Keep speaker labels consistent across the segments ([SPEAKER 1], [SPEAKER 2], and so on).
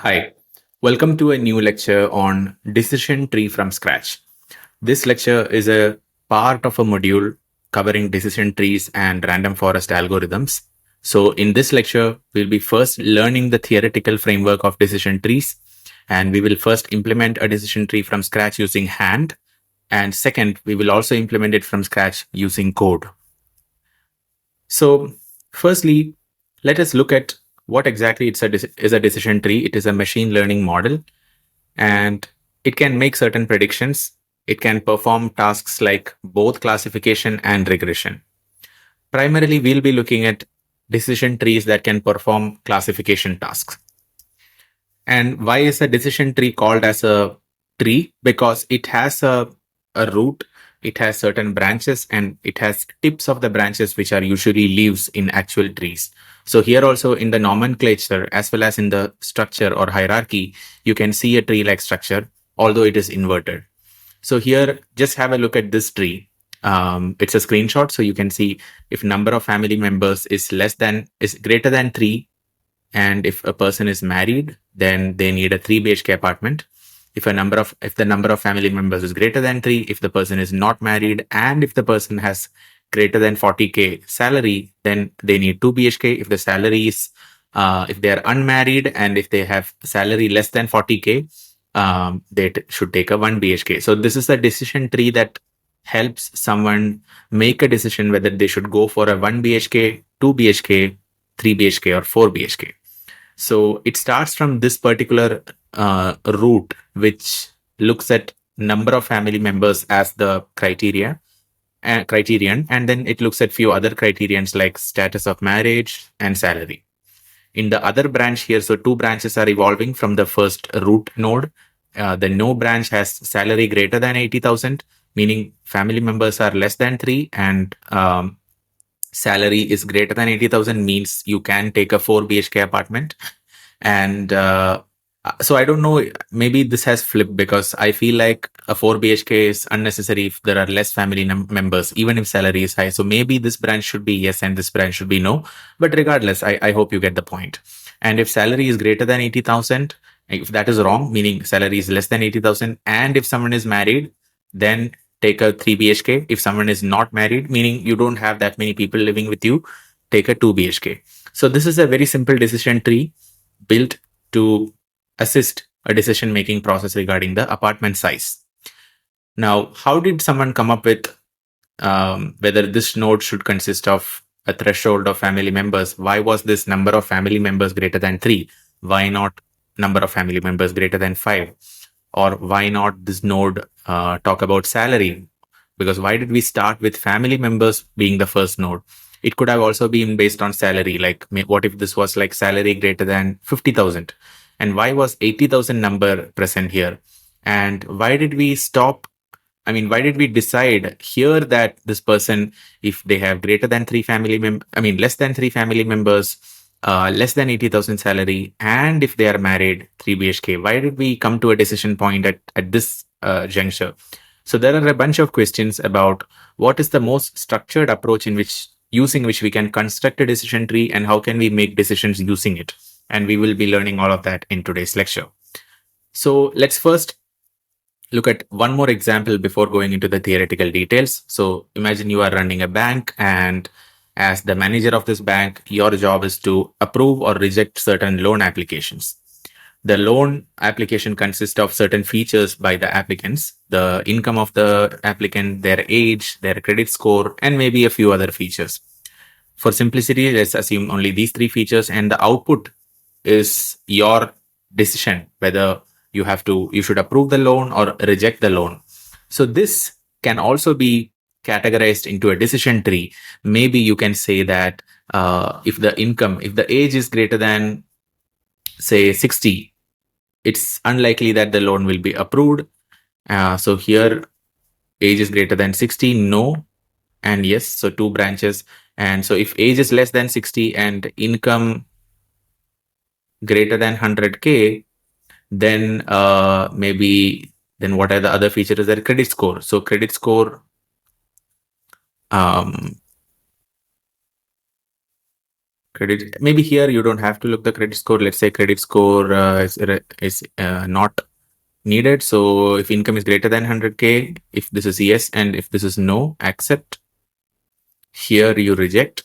[SPEAKER 1] Hi, welcome to a new lecture on decision tree from scratch. This lecture is a part of a module covering decision trees and random forest algorithms. So in this lecture, we'll be first learning the theoretical framework of decision trees, and we will first implement a decision tree from scratch using hand. And second, we will also implement it from scratch using code. So firstly, let us look at what exactly is a decision tree. It is a machine learning model, and it can make certain predictions. It can perform tasks like both classification and regression. Primarily, we'll be looking at decision trees that can perform classification tasks. And why is a decision tree called as a tree? Because it has a root, it has certain branches, and it has tips of the branches, which are usually leaves in actual trees. So here also in the nomenclature, as well as in the structure or hierarchy, you can see a tree-like structure, although it is inverted. So here, just have a look at this tree. It's a screenshot, so you can see if number of family members is greater than 3, and if a person is married, then they need a 3 BHK apartment. If the number of family members is greater than 3, if the person is not married, and if the person has greater than 40K salary, then they need 2 BHK. If the salary is if they are unmarried and if they have salary less than 40K, they should take a 1 BHK. So this is a decision tree that helps someone make a decision whether they should go for a 1 BHK, 2 BHK, 3 BHK, or 4 BHK. So it starts from this particular root, which looks at number of family members as the criterion, and then it looks at few other criterions like status of marriage and salary. In the other branch here, so 2 branches are evolving from the first root node. The no branch has salary greater than 80,000, meaning family members are less than 3, and salary is greater than 80,000 means you can take a 4 BHK apartment. And so I don't know, maybe this has flipped, because I feel like a 4 BHK is unnecessary if there are less family members, even if salary is high. So maybe this branch should be yes and this branch should be no. But regardless, I hope you get the point. And if salary is greater than 80,000, if that is wrong, meaning salary is less than 80,000, and if someone is married, then take a 3 BHK. If someone is not married, meaning you don't have that many people living with you, take a 2 BHK. So this is a very simple decision tree built to assist a decision-making process regarding the apartment size. Now, how did someone come up with whether this node should consist of a threshold of family members? Why was this number of family members greater than 3? Why not number of family members greater than 5? Or why not this node talk about salary? Because why did we start with family members being the first node? It could have also been based on salary. Like, what if this was like salary greater than 50,000? And why was 80,000 number present here? And why did we stop? I mean, why did we decide here that this person, if they have greater than 3 family members, less than 3 family members, less than 80,000 salary, and if they are married, 3 BHK, why did we come to a decision point at this juncture? So there are a bunch of questions about what is the most structured approach using which we can construct a decision tree, and how can we make decisions using it. And we will be learning all of that in today's lecture. So let's first look at one more example before going into the theoretical details. So imagine you are running a bank, and as the manager of this bank, your job is to approve or reject certain loan applications. The loan application consists of certain features by the applicants: the income of the applicant, their age, their credit score, and maybe a few other features. For simplicity, let's assume only these 3 features, and the output is your decision whether you should approve the loan or reject the loan. So this can also be categorized into a decision tree. Maybe you can say that if the age is greater than, say, 60, it's unlikely that the loan will be approved. So here, age is greater than 60, no, and yes, so 2 branches. And so if age is less than 60 and income greater than 100K, then then what are the other features? Their credit score. So credit score, credit. Maybe here you don't have to look the credit score. Let's say credit score is not needed. So if income is greater than 100K, if this is yes, and if this is no, accept. Here you reject.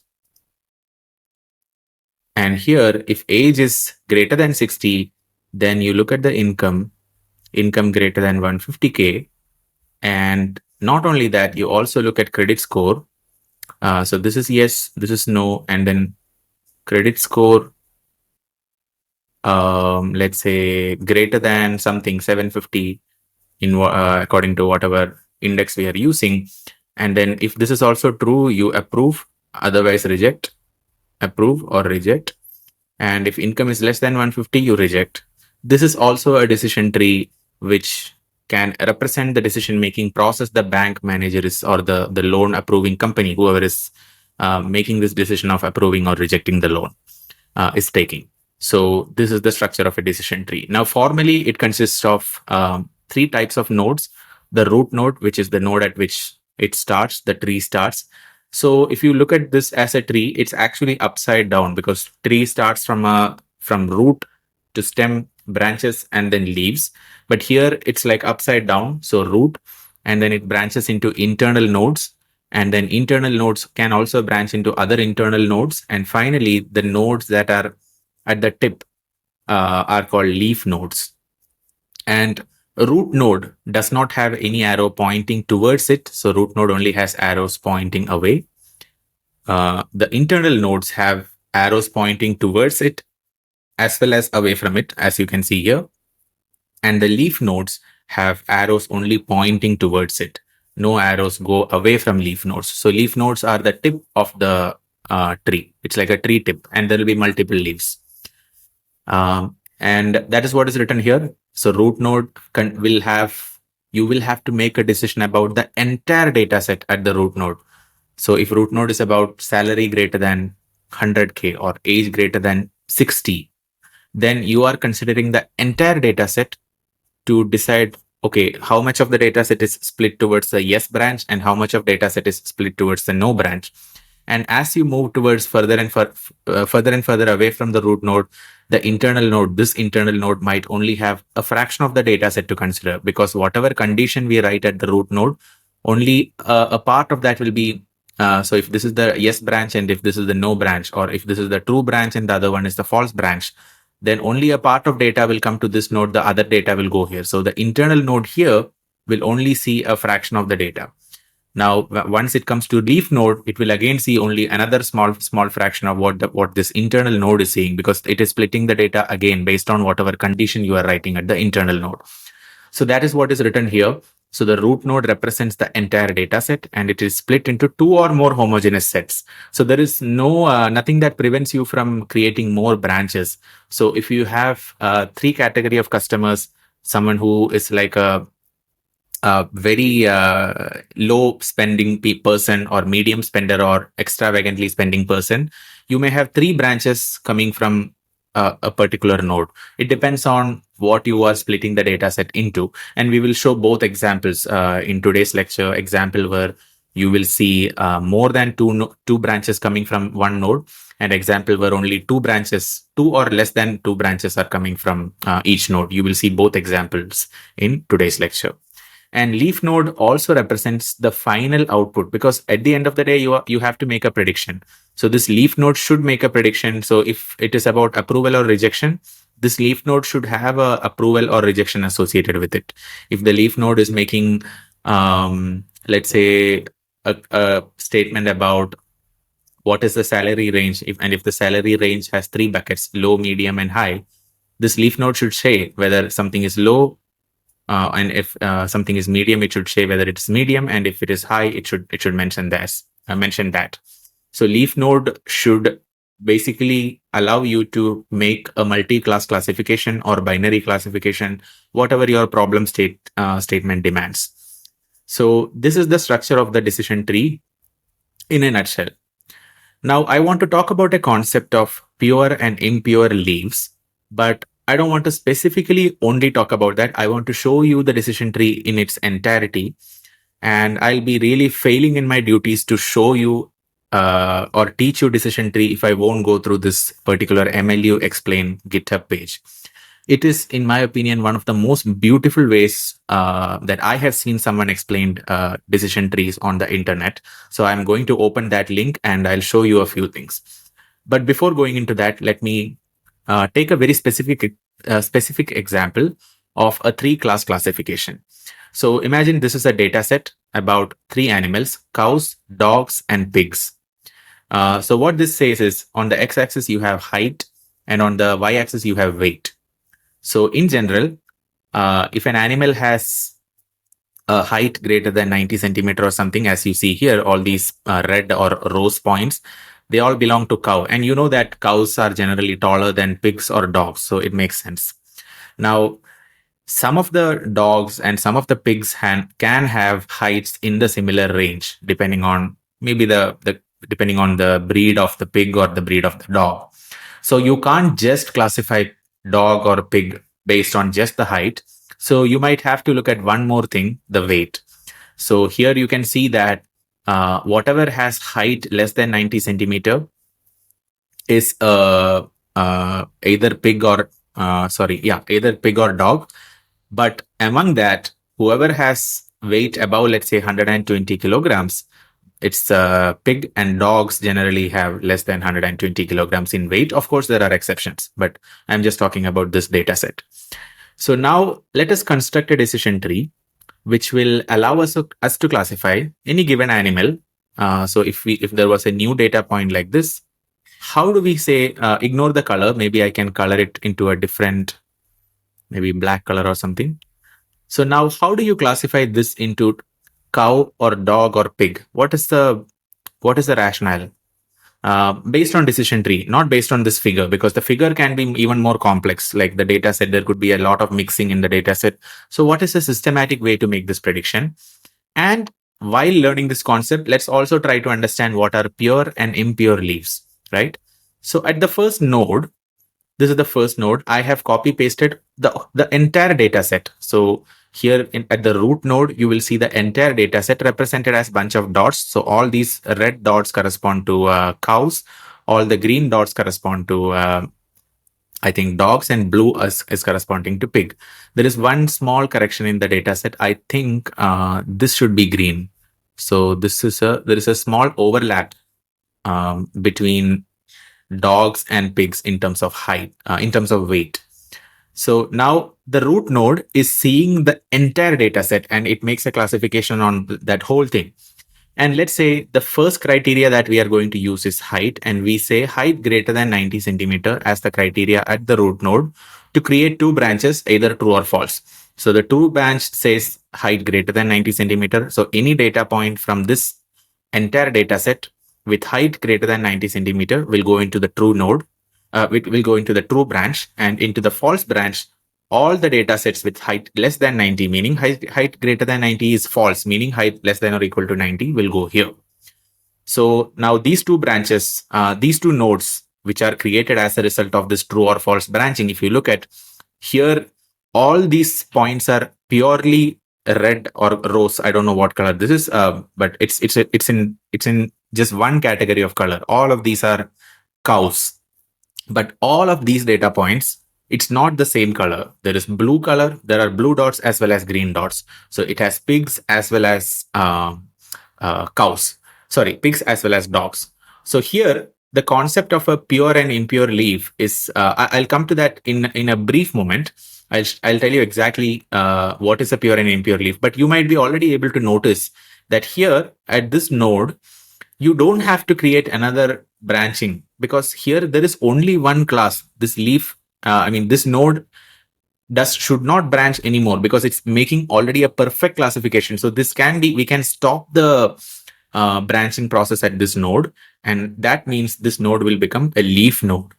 [SPEAKER 1] And here, if age is greater than 60, then you look at the income greater than 150K. And not only that, you also look at credit score. So this is yes, this is no, and then credit score, let's say greater than something 750 in according to whatever index we are using. And then if this is also true, you approve, otherwise reject, approve or reject. And if income is less than 150, you reject. This is also a decision tree which can represent the decision-making process the bank manager is, or the loan approving company, whoever is making this decision of approving or rejecting the loan, is taking. So this is the structure of a decision tree. Now, formally, it consists of 3 types of nodes. The root node, which is the node at which it starts, the tree starts. So if you look at this as a tree, it's actually upside down because tree starts from root to stem, branches, and then leaves. But here it's like upside down. So root, and then it branches into internal nodes. And then internal nodes can also branch into other internal nodes. And finally, the nodes that are at the tip are called leaf nodes. And root node does not have any arrow pointing towards it. So root node only has arrows pointing away. The internal nodes have arrows pointing towards it as well as away from it, as you can see here. And the leaf nodes have arrows only pointing towards it. No arrows go away from leaf nodes. So leaf nodes are the tip of the tree. It's like a tree tip, and there will be multiple leaves. And that is what is written here. So root node you will have to make a decision about the entire data set at the root node. So if root node is about salary greater than 100K or age greater than 60, then you are considering the entire data set to decide, okay, how much of the data set is split towards the yes branch and how much of data set is split towards the no branch. And as you move towards further and further away from the root node, the internal node, this internal node might only have a fraction of the data set to consider, because whatever condition we write at the root node, only a part of that will be, so if this is the yes branch and if this is the no branch, or if this is the true branch and the other one is the false branch, then only a part of data will come to this node, the other data will go here. So the internal node here will only see a fraction of the data. Now, once it comes to leaf node, it will again see only another small fraction of what this internal node is seeing, because it is splitting the data again based on whatever condition you are writing at the internal node. So that is what is written here. So the root node represents the entire data set, and it is split into 2 or more homogeneous sets. So there is nothing that prevents you from creating more branches. So if you have 3 category of customers, someone who is like a very low spending person, or medium spender, or extravagantly spending person, you may have 3 branches coming from a particular node. It depends on what you are splitting the data set into. And we will show both examples in today's lecture. Example where you will see more than two branches coming from one node, and example where only 2 or less than 2 branches are coming from each node. You will see both examples in today's lecture. And leaf node also represents the final output, because at the end of the day, you have to make a prediction. So this leaf node should make a prediction. So if it is about approval or rejection, this leaf node should have a approval or rejection associated with it. If the leaf node is making, let's say, a statement about what is the salary range, if the salary range has 3 buckets, low, medium, and high, this leaf node should say whether something is low, and if something is medium, it should say whether it's medium, and if it is high, it should mention that. So leaf node should basically allow you to make a multi-class classification or binary classification, whatever your problem statement demands. So this is the structure of the decision tree in a nutshell. Now I want to talk about a concept of pure and impure leaves, but I don't want to specifically only talk about that. I want to show you the decision tree in its entirety, and I'll be really failing in my duties to show you or teach you decision tree if I won't go through this particular MLU explain GitHub page. It is, in my opinion, one of the most beautiful ways that I have seen someone explained decision trees on the internet. So I'm going to open that link and I'll show you a few things. But before going into that, let me take a very specific example of a 3-class classification. So imagine this is a data set about 3 animals: cows, dogs, and pigs. So what this says is, on the x-axis you have height, and on the y-axis you have weight. So in general, if an animal has a height greater than 90 centimeter or something, as you see here, all these red or rose points, they all belong to cow. And you know that cows are generally taller than pigs or dogs, so it makes sense. Now, some of the dogs and some of the pigs can have heights in the similar range, depending on maybe depending on the breed of the pig or the breed of the dog. So you can't just classify dog or pig based on just the height. So you might have to look at one more thing, the weight. So here you can see that whatever has height less than 90 centimeter is either pig or either pig or dog. But among that, whoever has weight above, let's say 120 kilograms, it's pig, and dogs generally have less than 120 kilograms in weight. Of course, there are exceptions, but I'm just talking about this data set. So now let us construct a decision tree, which will allow us to classify any given animal. So if there was a new data point like this, how do we say, ignore the color, maybe I can color it into a different, maybe black color or something. So now how do you classify this into cow or dog or pig? What is the rationale? Based on decision tree, not based on this figure, because the figure can be even more complex. Like the data set, there could be a lot of mixing in the data set. So what is a systematic way to make this prediction? And while learning this concept, let's also try to understand what are pure and impure leaves, right? So at the first node, this is the first node, I have copy pasted the entire data set. So here at the root node, you will see the entire data set represented as bunch of dots. So all these red dots correspond to cows. All the green dots correspond to, I think, dogs, and blue is corresponding to pig. There is one small correction in the data set. I think this should be green. So there is a small overlap between dogs and pigs in terms of height, in terms of weight. So now the root node is seeing the entire data set and it makes a classification on that whole thing. And let's say the first criteria that we are going to use is height, and we say height greater than 90 centimeter as the criteria at the root node to create 2 branches, either true or false. So the 2 branch says height greater than 90 centimeter. So any data point from this entire data set with height greater than 90 centimeter will go into the true node, will go into the true branch, and into the false branch, all the data sets with height less than 90, meaning height greater than 90 is false, meaning height less than or equal to 90 will go here. So now these 2 branches, these 2 nodes, which are created as a result of this true or false branching, if you look at here, all these points are purely red or rose. I don't know what color this is, but it's in just one category of color. All of these are cows, but all of these data points, it's not the same color. There is blue color. There are blue dots as well as green dots. So it has pigs as well as cows. Sorry, pigs as well as dogs. So here, the concept of a pure and impure leaf is, I'll come to that in a brief moment. I'll tell you exactly what is a pure and impure leaf. But you might be already able to notice that here at this node, you don't have to create another branching, because here there is only one class. This leaf, this node should not branch anymore because it's making already a perfect classification. So this we can stop the branching process at this node, and that means this node will become a leaf node.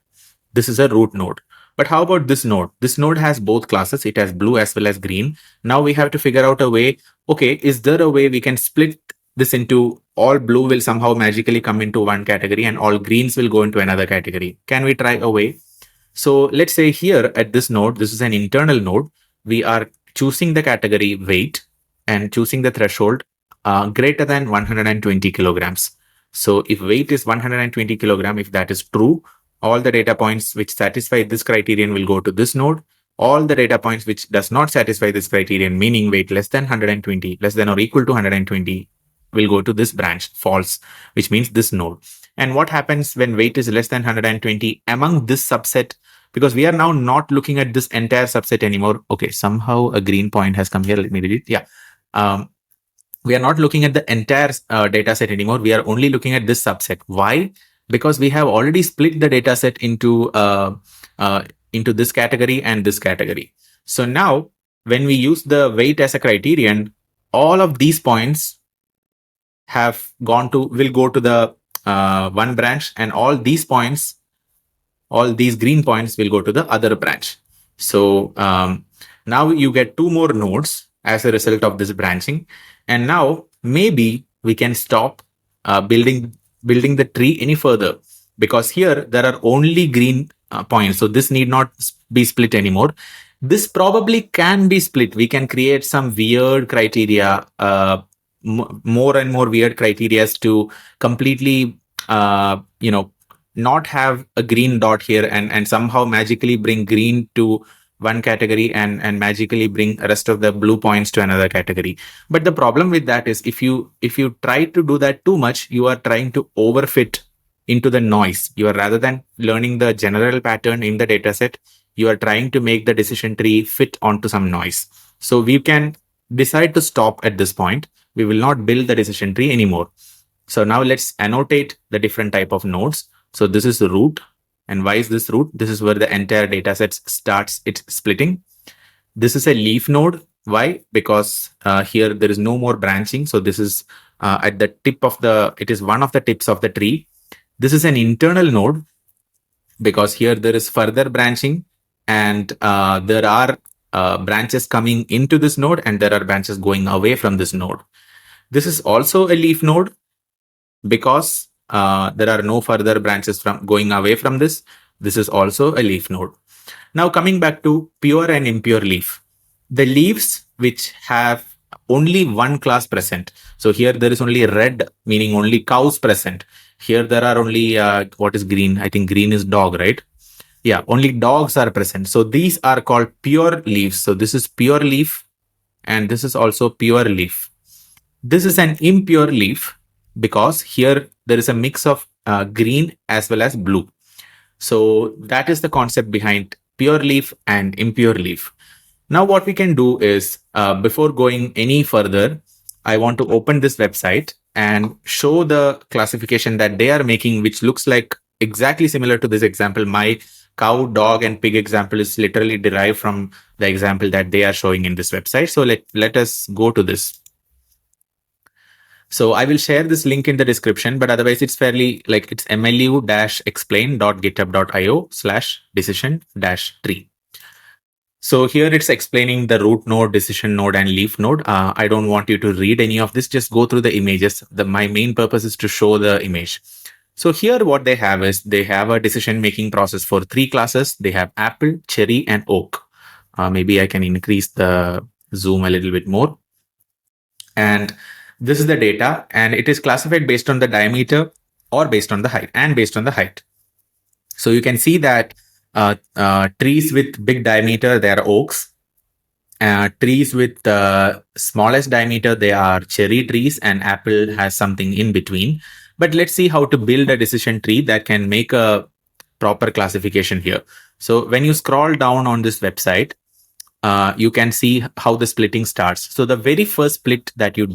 [SPEAKER 1] This is a root node. But how about this node? This node has both classes. It has blue as well as green. Now we have to figure out a way. Okay, is there a way we can split this into all blue will somehow magically come into one category and all greens will go into another category? Can we try a way? So let's say here at this node, this is an internal node. We are choosing the category weight and choosing the threshold greater than 120 kilograms. So if weight is 120 kilogram, if that is true, all the data points which satisfy this criterion will go to this node. All the data points which does not satisfy this criterion, meaning weight less than 120, less than or equal to 120, will go to this branch, false, which means this node. And what happens when weight is less than 120 among this subset? Because we are now not looking at this entire subset anymore. Okay, somehow a green point has come here. Let me read it. Yeah. We are not looking at the entire data set anymore. We are only looking at this subset. Why? Because we have already split the data set into this category and this category. So now when we use the weight as a criterion, all of these points will go to the one branch, and all these green points will go to the other branch. So now you get two more nodes as a result of this branching. And now maybe we can stop building the tree any further, because here there are only green points. So this need not be split anymore. This probably can be split. We can create some weird criteria, more and more weird criteria to completely, not have a green dot here and somehow magically bring green to one category and magically bring the rest of the blue points to another category. But the problem with that is if you try to do that too much, you are trying to overfit into the noise. You are, rather than learning the general pattern in the data set, you are trying to make the decision tree fit onto some noise. So we can decide to stop at this point. We will not build the decision tree anymore. So now let's annotate the different type of nodes. So this is the root. And why is this root? This is where the entire data set starts its splitting. This is a leaf node. Why? Because here there is no more branching. So this is at the tip of it is one of the tips of the tree. This is an internal node because here there is further branching, and there are branches coming into this node, and there are branches going away from this node. This is also a leaf node because there are no further branches from going away from this. This is also a leaf node. Now coming back to pure and impure leaf. The leaves which have only one class present. So here there is only red, meaning only cows present. Here there are only, what is green? I think green is dog, right? Yeah, only dogs are present. So these are called pure leaves. So this is pure leaf, and this is also pure leaf. This is an impure leaf because here there is a mix of green as well as blue. So that is the concept behind pure leaf and impure leaf. Now what we can do is, before going any further, I want to open this website and show the classification that they are making, which looks like exactly similar to this example. My cow, dog, and pig example is literally derived from the example that they are showing in this website. So let us go to this. So I will share this link in the description, but otherwise it's fairly like it's mlu-explain.github.io/decision-tree. So here it's explaining the root node, decision node, and leaf node. I don't want you to read any of this. Just go through the images. My main purpose is to show the image. So here what they have is they have a decision-making process for 3 classes. They have apple, cherry, and oak. Maybe I can increase the zoom a little bit more. And this is the data, and it is classified based on the diameter or based on the height, So you can see that trees with big diameter, they are oaks. Trees with smallest diameter, they are cherry trees, and apple has something in between. But let's see how to build a decision tree that can make a proper classification here. So when you scroll down on this website, you can see how the splitting starts. So the very first split that you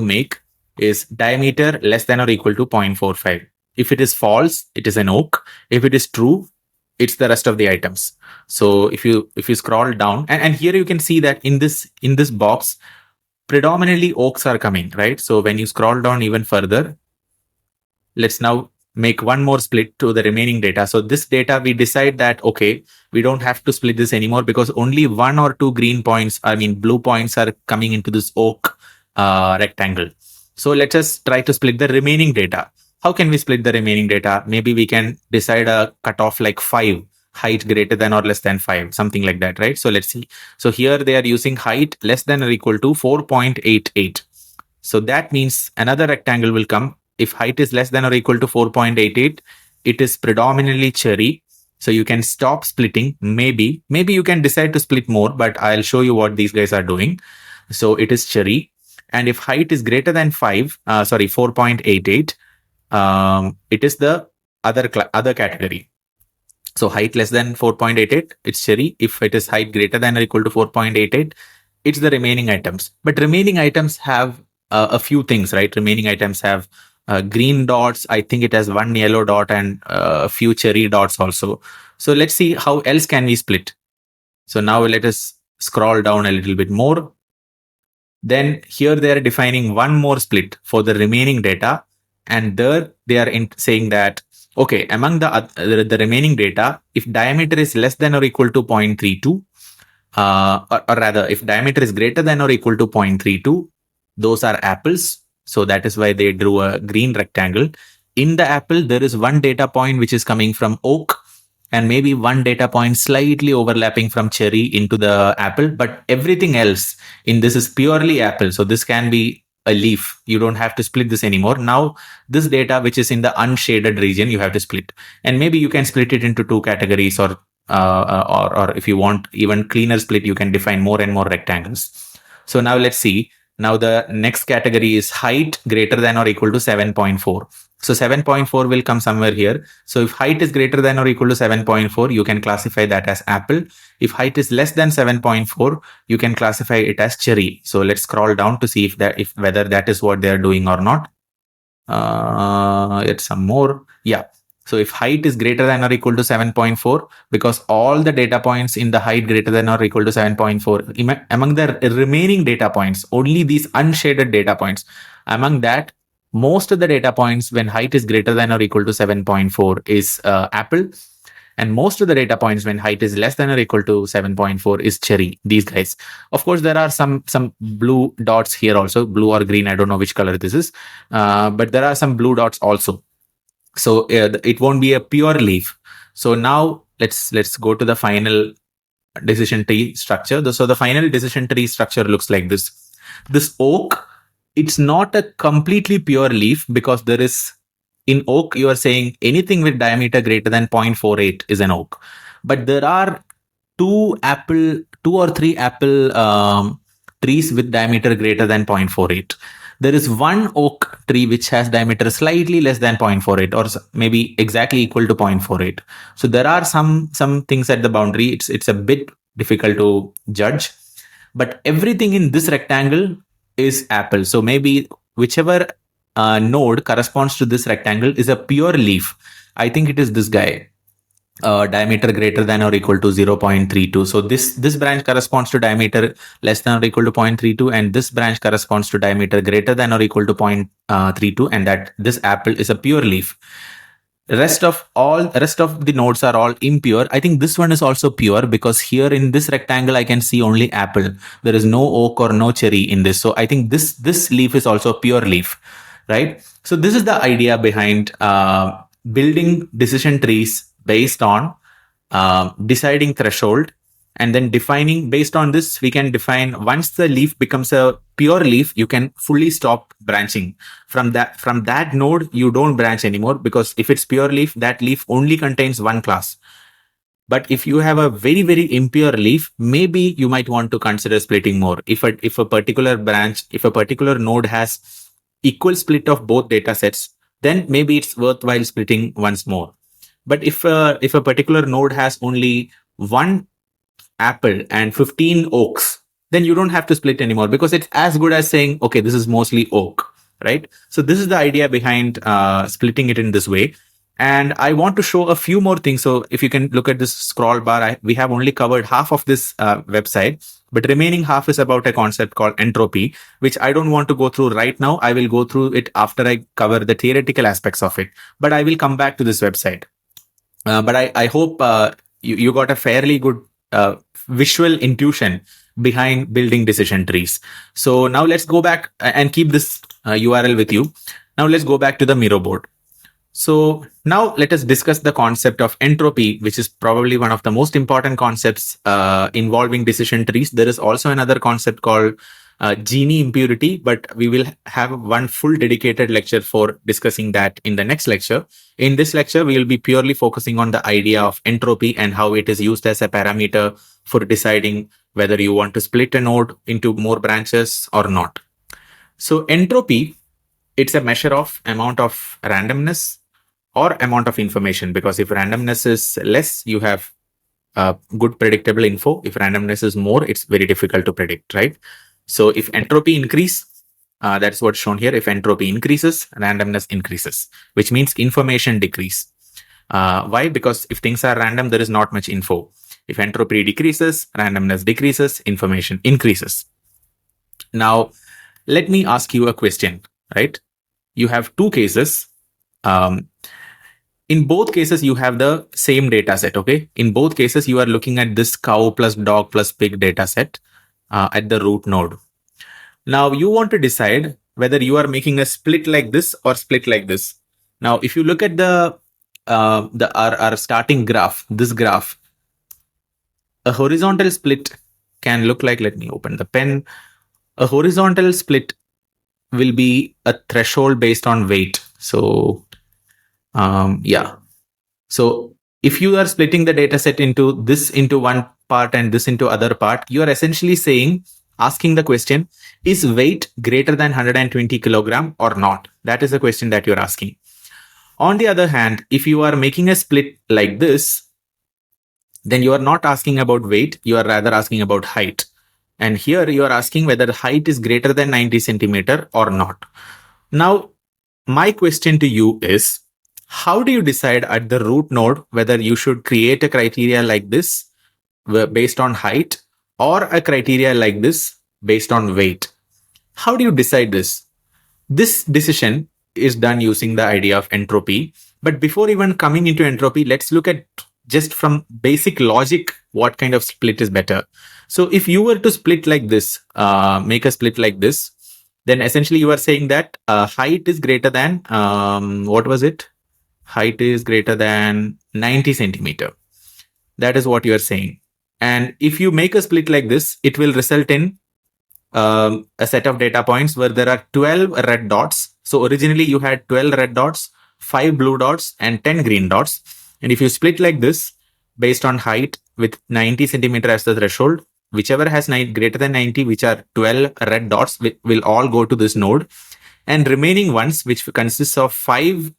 [SPEAKER 1] make is diameter less than or equal to 0.45. If it is false, it is an oak. If it is true, it's the rest of the items. So if you scroll down, and here you can see that in this box, predominantly oaks are coming, right? So when you scroll down even further, let's now make one more split to the remaining data. So this data, we decide that, okay, we don't have to split this anymore because only 1 or 2 blue points are coming into this oak rectangle. So let us try to split the remaining data. How can we split the remaining data? Maybe we can decide a cutoff like 5, height greater than or less than 5, something like that, right? So let's see. So here they are using height less than or equal to 4.88. So that means another rectangle will come if height is less than or equal to 4.88, it is predominantly cherry. So you can stop splitting. Maybe you can decide to split more, but I'll show you what these guys are doing. So it is cherry. And if height is greater than 4.88, it is the other category. So height less than 4.88, it's cherry. If it is height greater than or equal to 4.88, it's the remaining items. But remaining items have a few things, right? Remaining items have green dots. I think it has one yellow dot and a few cherry dots also. So let's see how else can we split. So now let us scroll down a little bit more. Then here they are defining one more split for the remaining data. And there they are saying that, okay, among the remaining data, if diameter is less than or equal to 0.32, or rather, if diameter is greater than or equal to 0.32, those are apples. So that is why they drew a green rectangle. In the apple, there is one data point which is coming from oak, and maybe one data point slightly overlapping from cherry into the apple, but everything else in this is purely apple. So this can be a leaf. You don't have to split this anymore. Now, this data which is in the unshaded region, you have to split. And maybe you can split it into two categories, or if you want even cleaner split, you can define more and more rectangles. So now let's see. Now the next category is height greater than or equal to 7.4. So 7.4 will come somewhere here. So if height is greater than or equal to 7.4, you can classify that as apple. If height is less than 7.4, you can classify it as cherry. So let's scroll down to see if whether that is what they are doing or not. It's some more. Yeah. So if height is greater than or equal to 7.4, because all the data points in the height greater than or equal to 7.4, among the remaining data points, only these unshaded data points, among that, most of the data points when height is greater than or equal to 7.4 is apple. And most of the data points when height is less than or equal to 7.4 is cherry, these guys. Of course, there are some blue dots here also, blue or green, I don't know which color this is, but there are some blue dots also. So it won't be a pure leaf. So now let's go to the final decision tree structure. So the final decision tree structure looks like this. This oak, it's not a completely pure leaf, because there is, in oak, you are saying anything with diameter greater than 0.48 is an oak. But there are two or three apple trees with diameter greater than 0.48. There is one oak tree which has diameter slightly less than 0.48, or maybe exactly equal to 0.48. So there are some things at the boundary. It's a bit difficult to judge, but everything in this rectangle is apple. So maybe whichever node corresponds to this rectangle is a pure leaf. I think it is this guy. Diameter greater than or equal to 0.32. So this branch corresponds to diameter less than or equal to 0.32, and this branch corresponds to diameter greater than or equal to 0.32, and that this apple is a pure leaf. Rest of the nodes are all impure. I think this one is also pure, because here in this rectangle I can see only apple. There is no oak or no cherry in this. So I think this leaf is also a pure leaf, right? So this is the idea behind building decision trees based on deciding threshold, and then defining. Based on this, we can define, once the leaf becomes a pure leaf, you can fully stop branching. From that node, you don't branch anymore, because if it's pure leaf, that leaf only contains one class. But if you have a very, very impure leaf, maybe you might want to consider splitting more. If a particular node has equal split of both data sets, then maybe it's worthwhile splitting once more. But if a particular node has only one apple and 15 oaks, then you don't have to split anymore, because it's as good as saying, okay, this is mostly oak, right? So this is the idea behind splitting it in this way. And I want to show a few more things. So if you can look at this scroll bar, we have only covered half of this website, but remaining half is about a concept called entropy, which I don't want to go through right now. I will go through it after I cover the theoretical aspects of it, but I will come back to this website. But I hope you got a fairly good visual intuition behind building decision trees. So now let's go back and keep this URL with you. Now let's go back to the Miro board. So now let us discuss the concept of entropy, which is probably one of the most important concepts involving decision trees. There is also another concept called Gini impurity, but we will have one full dedicated lecture for discussing that in the next lecture. In this lecture, we will be purely focusing on the idea of entropy and how it is used as a parameter for deciding whether you want to split a node into more branches or not. So entropy, it's a measure of amount of randomness or amount of information, because if randomness is less, you have good predictable info. If randomness is more, it's very difficult to predict, right? So if entropy increase, that's what's shown here. If entropy increases, randomness increases, which means information decrease. Why? Because if things are random, there is not much info. If entropy decreases, randomness decreases, information increases. Now, let me ask you a question, right? You have two cases. In both cases, you have the same data set, okay? In both cases, you are looking at this cow plus dog plus pig data set at the root node. Now, you want to decide whether you are making a split like this or split like this. Now, if you look at our starting graph, this graph, a horizontal split can look like, let me open the pen. A horizontal split will be a threshold based on weight. So, yeah. So if you are splitting the data set into this into one part and this into other part, you are essentially asking the question, is weight greater than 120 kilogram or not? That is the question that you're asking. On the other hand, if you are making a split like this, then you are not asking about weight, you are rather asking about height. And here you are asking whether the height is greater than 90 centimeter or not. Now, my question to you is, how do you decide at the root node whether you should create a criteria like this based on height or a criteria like this based on weight? How do you decide this? This decision is done using the idea of entropy. But before even coming into entropy, let's look at just from basic logic, what kind of split is better. So if you were to split like this, make a split like this, then essentially you are saying that height is greater than, what was it? Height is greater than 90 centimeter. That is what you are saying. And if you make a split like this, it will result in a set of data points where there are 12 red dots. So originally you had 12 red dots, 5 blue dots, and 10 green dots. And if you split like this based on height with 90 centimeter as the threshold, whichever has greater than 90, which are 12 red dots, will all go to this node. And remaining ones, which consists of 5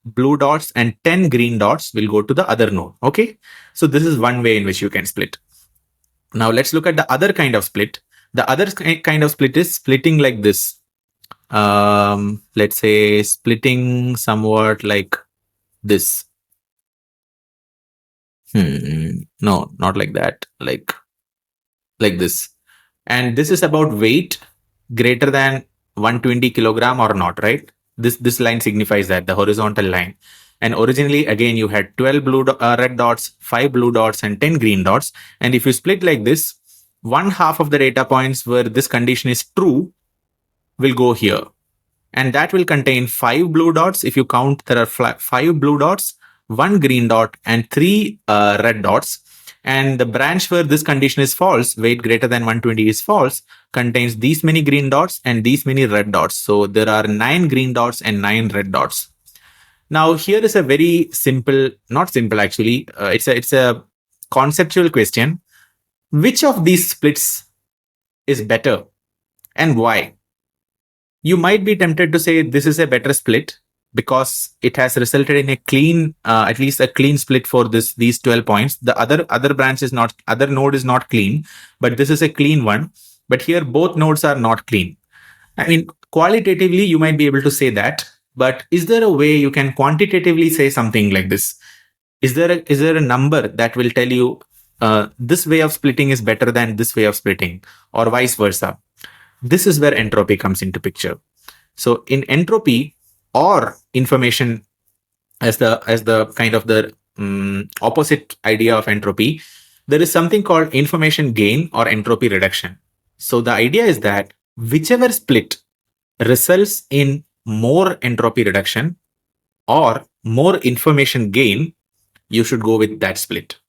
[SPEAKER 1] blue dots and 10 green dots, will go to the other node. Okay. So this is one way in which you can split. Now let's look at the other kind of split. The other kind of split is splitting like this. Let's say splitting somewhat like this. No, not like that. Like this. And this is about weight greater than 120 kilogram or not, right? This line signifies that, the horizontal line. And originally, again, you had 12 red dots, 5 blue dots, and 10 green dots. And if you split like this, one half of the data points where this condition is true will go here. And that will contain 5 blue dots. If you count, there are 5 blue dots, 1 green dot, and 3 red dots. And the branch where this condition is false, weight greater than 120 is false, contains these many green dots and these many red dots. So there are 9 green dots and 9 red dots. Now here is a very simple, not simple actually, it's a conceptual question. Which of these splits is better and why? You might be tempted to say this is a better split because it has resulted in a clean, at least a clean split for these 12 points. The other branch is not, other node is not clean, but this is a clean one. But here both nodes are not clean. I mean, qualitatively, you might be able to say that, but is there a way you can quantitatively say something like this? Is there a number that will tell you this way of splitting is better than this way of splitting, or vice versa? This is where entropy comes into picture. So in entropy, or information as the kind of the opposite idea of entropy, there is something called information gain or entropy reduction. So the idea is that whichever split results in more entropy reduction or more information gain, you should go with that split.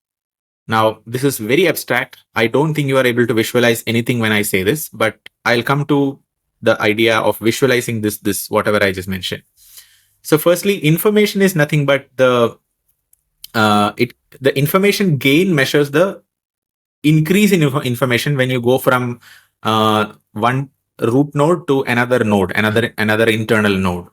[SPEAKER 1] Now, this is very abstract. I don't think you are able to visualize anything when I say this, but I'll come to the idea of visualizing this whatever I just mentioned. So firstly, information is nothing but the information gain measures the increase in information when you go from one root node to another node, another internal node.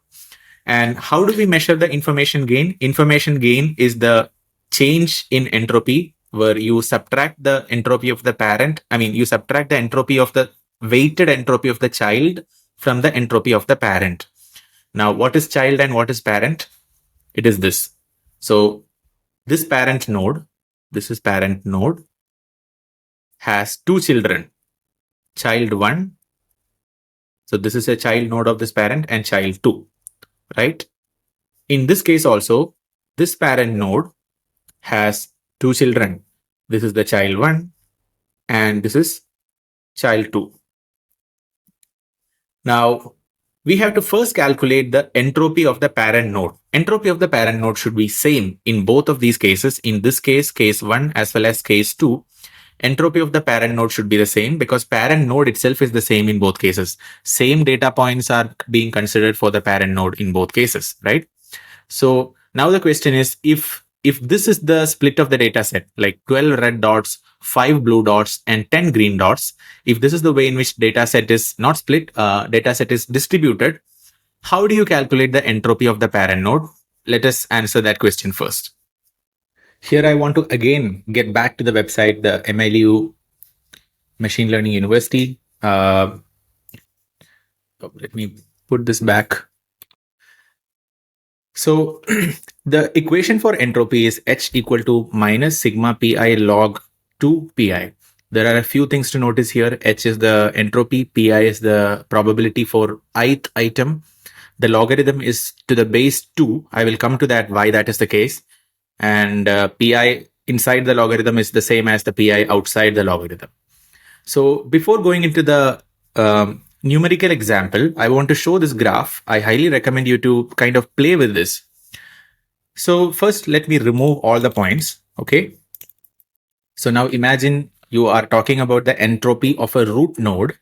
[SPEAKER 1] And how do we measure the information gain? Information gain is the change in entropy, where you subtract the entropy of the parent. I mean, you subtract the entropy of the weighted entropy of the child from the entropy of the parent. Now, what is child and what is parent? It is this. So this parent node, this is parent node, has two children, child 1. So this is a child node of this parent, and child 2, right? In this case also, this parent node has two children. This is the child 1 and this is child 2. Now, we have to first calculate the entropy of the parent node. Entropy of the parent node should be same in both of these cases. In this case, case 1 as well as case 2, entropy of the parent node should be the same because parent node itself is the same in both cases. Same data points are being considered for the parent node in both cases, right? So now the question is, if this is the split of the data set, like 12 red dots, 5 blue dots, and 10 green dots, if this is the way in which data set is not split, data set is distributed, how do you calculate the entropy of the parent node? Let us answer that question first. Here I want to again get back to the website, the MLU Machine Learning University. Let me put this back. So the equation for entropy is H equal to minus sigma pi log 2 pi. There are a few things to notice here. H is the entropy, pi is the probability for ith item. The logarithm is to the base 2. I will come to that, why that is the case. And pi inside the logarithm is the same as the pi outside the logarithm. So before going into the numerical example, I want to show this graph. I highly recommend you to kind of play with this. So first, let me remove all the points. Okay. So now imagine you are talking about the entropy of a root node,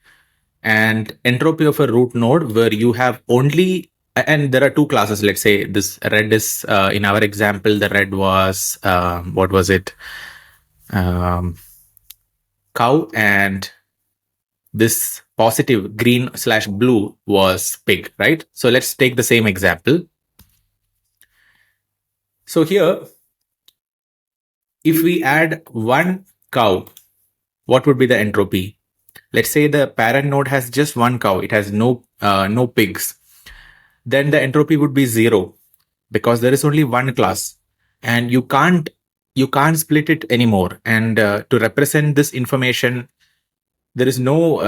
[SPEAKER 1] and entropy of a root node where you have only, and there are two classes. Let's say this red is, in our example, the red was, what was it? Cow, and this positive green/blue was pig, right? So let's take the same example. So here, if we add one cow, what would be the entropy? Let's say the parent node has just one cow. It has no pigs. Then the entropy would be 0 because there is only one class, and you can't split it anymore. And to represent this information, there is no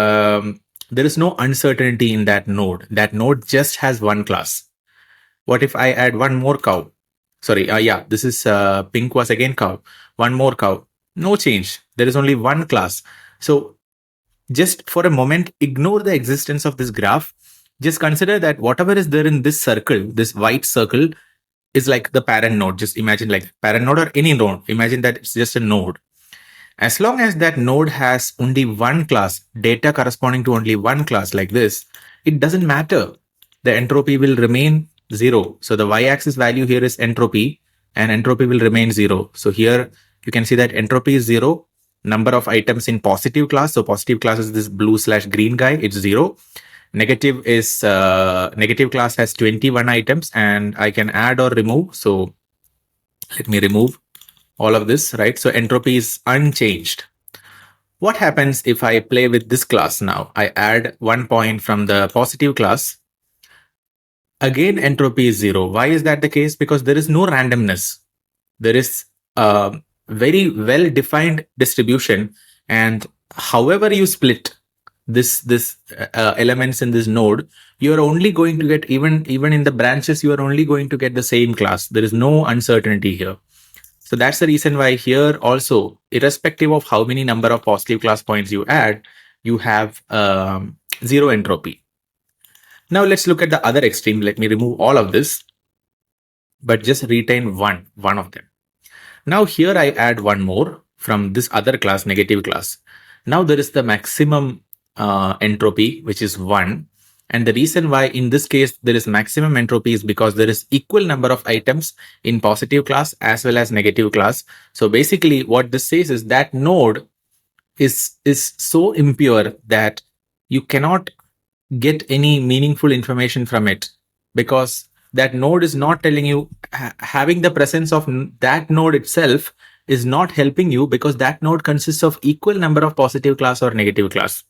[SPEAKER 1] uncertainty in that node. That node just has one class. What if I add one more cow? Sorry, this is pink was again cow. One more cow. No change. There is only one class. So just for a moment, ignore the existence of this graph. Just consider that whatever is there in this circle, this white circle, is like the parent node. Just imagine like parent node or any node. Imagine that it's just a node. As long as that node has only one class, data corresponding to only one class like this, it doesn't matter. The entropy will remain 0. So the y-axis value here is entropy, and entropy will remain 0. So here you can see that entropy is 0. Number of items in positive class. So positive class is this blue/green guy. It's 0. Negative is negative class has 21 items, and I can add or remove. So let me remove all of this, right? So entropy is unchanged. What happens if I play with this class now? I add 1 point from the positive class. Again, entropy is 0. Why is that the case? Because there is no randomness. There is a very well-defined distribution, and however you split this elements in this node, you are only going to get, even in the branches, you are only going to get the same class. There is no uncertainty here. So that's the reason why here also, irrespective of how many number of positive class points you add, you have 0 entropy. Now let's look at the other extreme. Let me remove all of this, but just retain one of them. Now here I add one more from this other class, negative class. Now there is the maximum entropy, which is 1. And the reason why in this case there is maximum entropy is because there is equal number of items in positive class as well as negative class. So basically what this says is that node is so impure that you cannot get any meaningful information from it, because that node is not telling you, having the presence of that node itself is not helping you, because that node consists of equal number of positive class or negative class.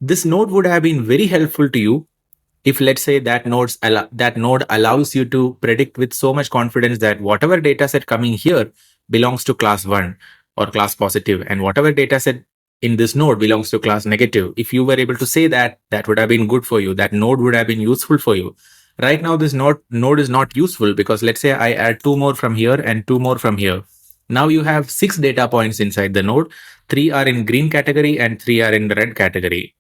[SPEAKER 1] This node would have been very helpful to you if, let's say, that node allows you to predict with so much confidence that whatever data set coming here belongs to class 1 or class positive, and whatever data set in this node belongs to class negative. If you were able to say that, that would have been good for you. That node would have been useful for you. Right now, this node is not useful, because let's say I add 2 more from here and 2 more from here. Now you have 6 data points inside the node. 3 are in green category and 3 are in the red category.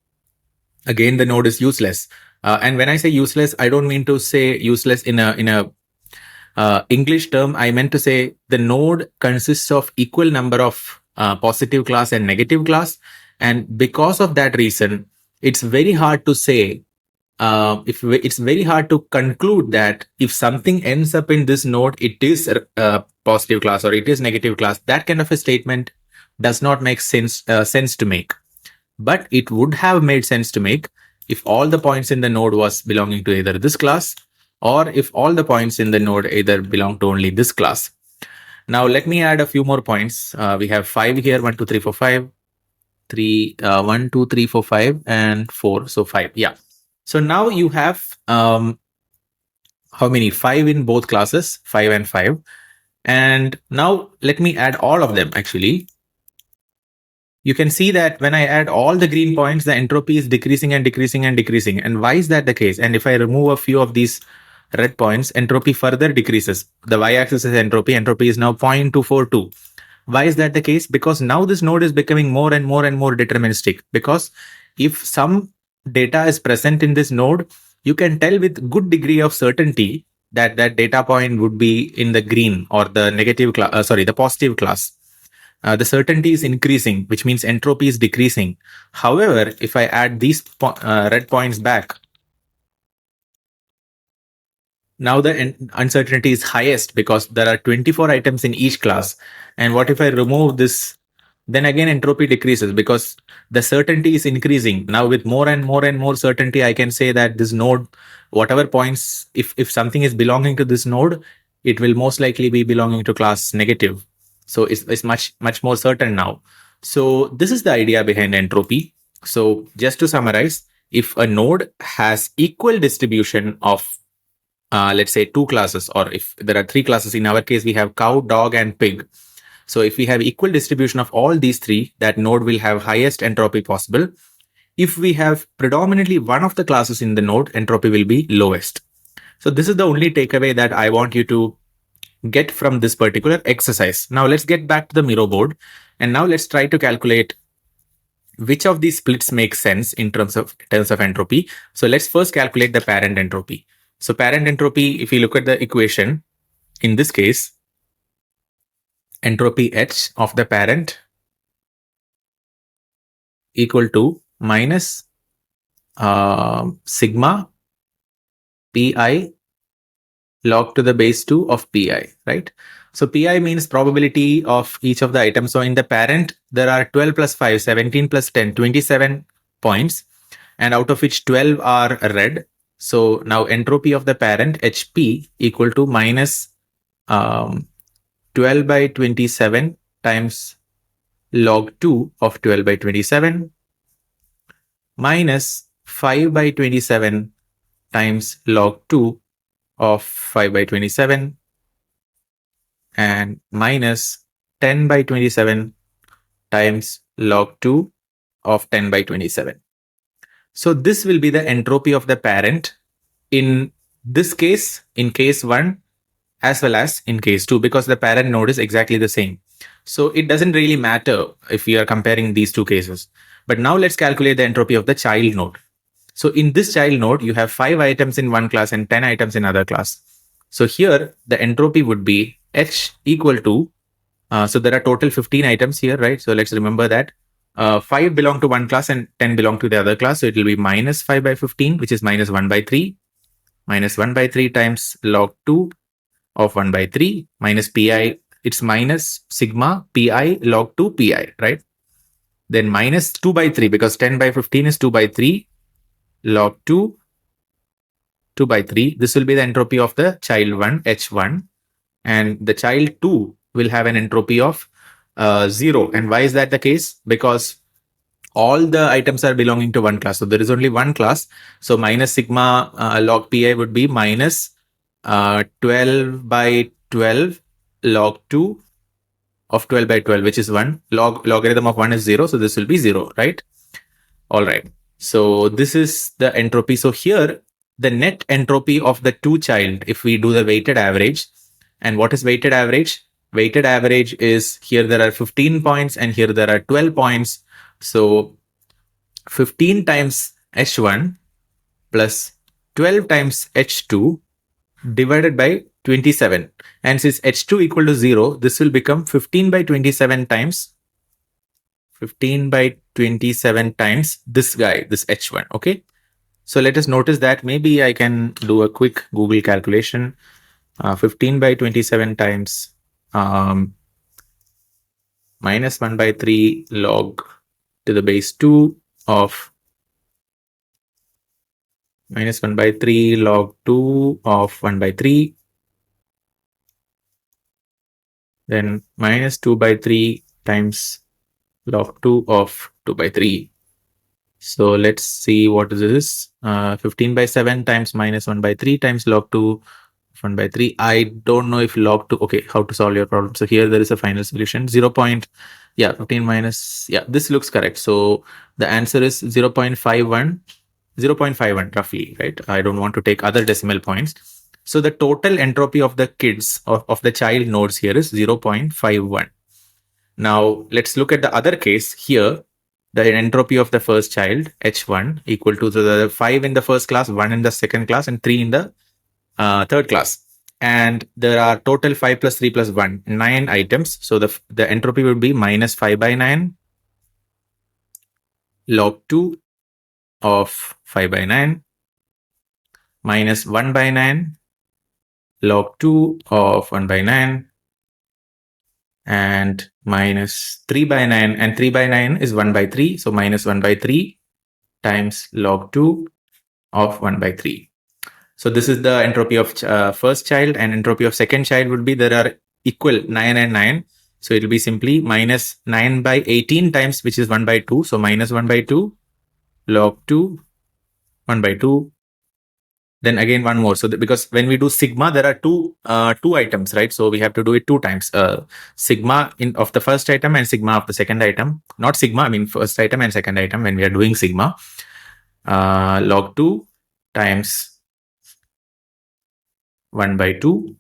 [SPEAKER 1] Again, the node is useless. And when I say useless, I don't mean to say useless in a English term. I meant to say the node consists of equal number of positive class and negative class. And because of that reason, it's very hard to say, it's very hard to conclude that if something ends up in this node, it is positive class or it is negative class. That kind of a statement does not make sense to make. But it would have made sense to make if all the points in the node was belonging to either this class, or if all the points in the node either belong to only this class. Now let me add a few more points. We have 5 here, 1, 2, 3, 4, 5, 3, 1, 2, 3, 4, 5, and 4. So 5. Yeah. So now you have how many? 5 in both classes, 5 and 5. And now let me add all of them actually. You can see that when I add all the green points, the entropy is decreasing and decreasing and decreasing. And why is that the case? And if I remove a few of these red points, entropy further decreases. The y-axis is entropy. Entropy is now 0.242. Why is that the case? Because now this node is becoming more and more and more deterministic. Because if some data is present in this node, you can tell with good degree of certainty that that data point would be in the green or the negative class, the positive class. The certainty is increasing, which means entropy is decreasing. However, if I add these red points back, now the uncertainty is highest because there are 24 items in each class. And what if I remove this? Then again, entropy decreases because the certainty is increasing. Now with more and more and more certainty, I can say that this node, whatever points, if something is belonging to this node, it will most likely be belonging to class negative. So it's much more certain now. So this is the idea behind entropy. So just to summarize, if a node has equal distribution of, let's say 2 classes, or if there are 3 classes, in our case, we have cow, dog, and pig. So if we have equal distribution of all these 3, that node will have highest entropy possible. If we have predominantly one of the classes in the node, entropy will be lowest. So this is the only takeaway that I want you to get from this particular exercise. Now let's get back to the Miro board, and now let's try to calculate which of these splits make sense in terms of entropy. So let's first calculate the parent entropy. So parent entropy, if you look at the equation, in this case, entropy H of the parent equal to minus sigma pi log to the base 2 of pi, right? So pi means probability of each of the items. So in the parent, there are 12 plus 5, 17 plus 10, 27 points, and out of which 12 are red. So now entropy of the parent, HP, equal to minus 12 by 27 times log 2 of 12 by 27 minus 5 by 27 times log 2 of 5 by 27 and minus 10 by 27 times log 2 of 10 by 27. So this will be the entropy of the parent in this case, in case 1, as well as in case 2, because the parent node is exactly the same. So it doesn't really matter if we are comparing these 2 cases. But now let's calculate the entropy of the child node. So in this child node, you have 5 items in one class and 10 items in other class. So here the entropy would be H equal to, so there are total 15 items here, right? So let's remember that 5 belong to one class and 10 belong to the other class. So it will be minus 5 by 15, which is minus 1 by 3, minus 1 by 3 times log 2 of 1 by 3 minus pi. It's minus sigma pi log 2 pi, right? Then minus 2 by 3, because 10 by 15 is 2 by 3 log 2 by 3. This will be the entropy of the child 1, H1. And the child 2 will have an entropy of 0. And why is that the case? Because all the items are belonging to one class. So there is only one class. So minus sigma log pi would be minus 12 by 12 log 2 of 12 by 12, which is 1. Logarithm of 1 is 0. So this will be 0, right? All right. So this is the entropy. So here, the net entropy of the two child, if we do the weighted average, and what is weighted average? Weighted average is, here there are 15 points and here there are 12 points. So 15 times H1 plus 12 times H2 divided by 27. And since H2 equal to 0, this will become 15 by 27 times 15 by 27 times this guy, this H1. Okay. So let us notice that maybe I can do a quick Google calculation. 15 by 27 times minus 1 by 3 log to the base 2 of minus 1 by 3 log 2 of 1 by 3. Then minus 2 by 3 times log 2 of 2 by 3. So let's see what this is. 15 by 7 times minus 1 by 3 times log 2 of 1 by 3. I don't know if log 2, okay, how to solve your problem. So here there is a final solution. 15 minus, this looks correct. So the answer is 0.51 roughly, right? I don't want to take other decimal points. So the total entropy of the kids, of the child nodes here is 0.51. Now let's look at the other case here. The entropy of the first child, H1, equal to the 5 in the first class, 1 in the second class, and 3 in the third class. And there are total 5 plus 3 plus 1, 9 items. So the entropy would be minus 5 by 9 log 2 of 5 by 9 minus 1 by 9 log 2 of 1 by 9 and minus 3 by 9, and 3 by 9 is 1 by 3. So minus 1 by 3 times log 2 of 1 by 3. So this is the entropy of first child, and entropy of second child would be, there are equal 9 and 9. So it will be simply minus 9 by 18 times, which is 1 by 2. So minus 1 by 2 log 2, 1 by 2. Then again one more. So because when we do sigma, there are two items, right? So we have to do it 2 times. Sigma of the first item and sigma of the second item. Not sigma, I mean first item and second item when we are doing sigma. Log 2 times 1 by 2.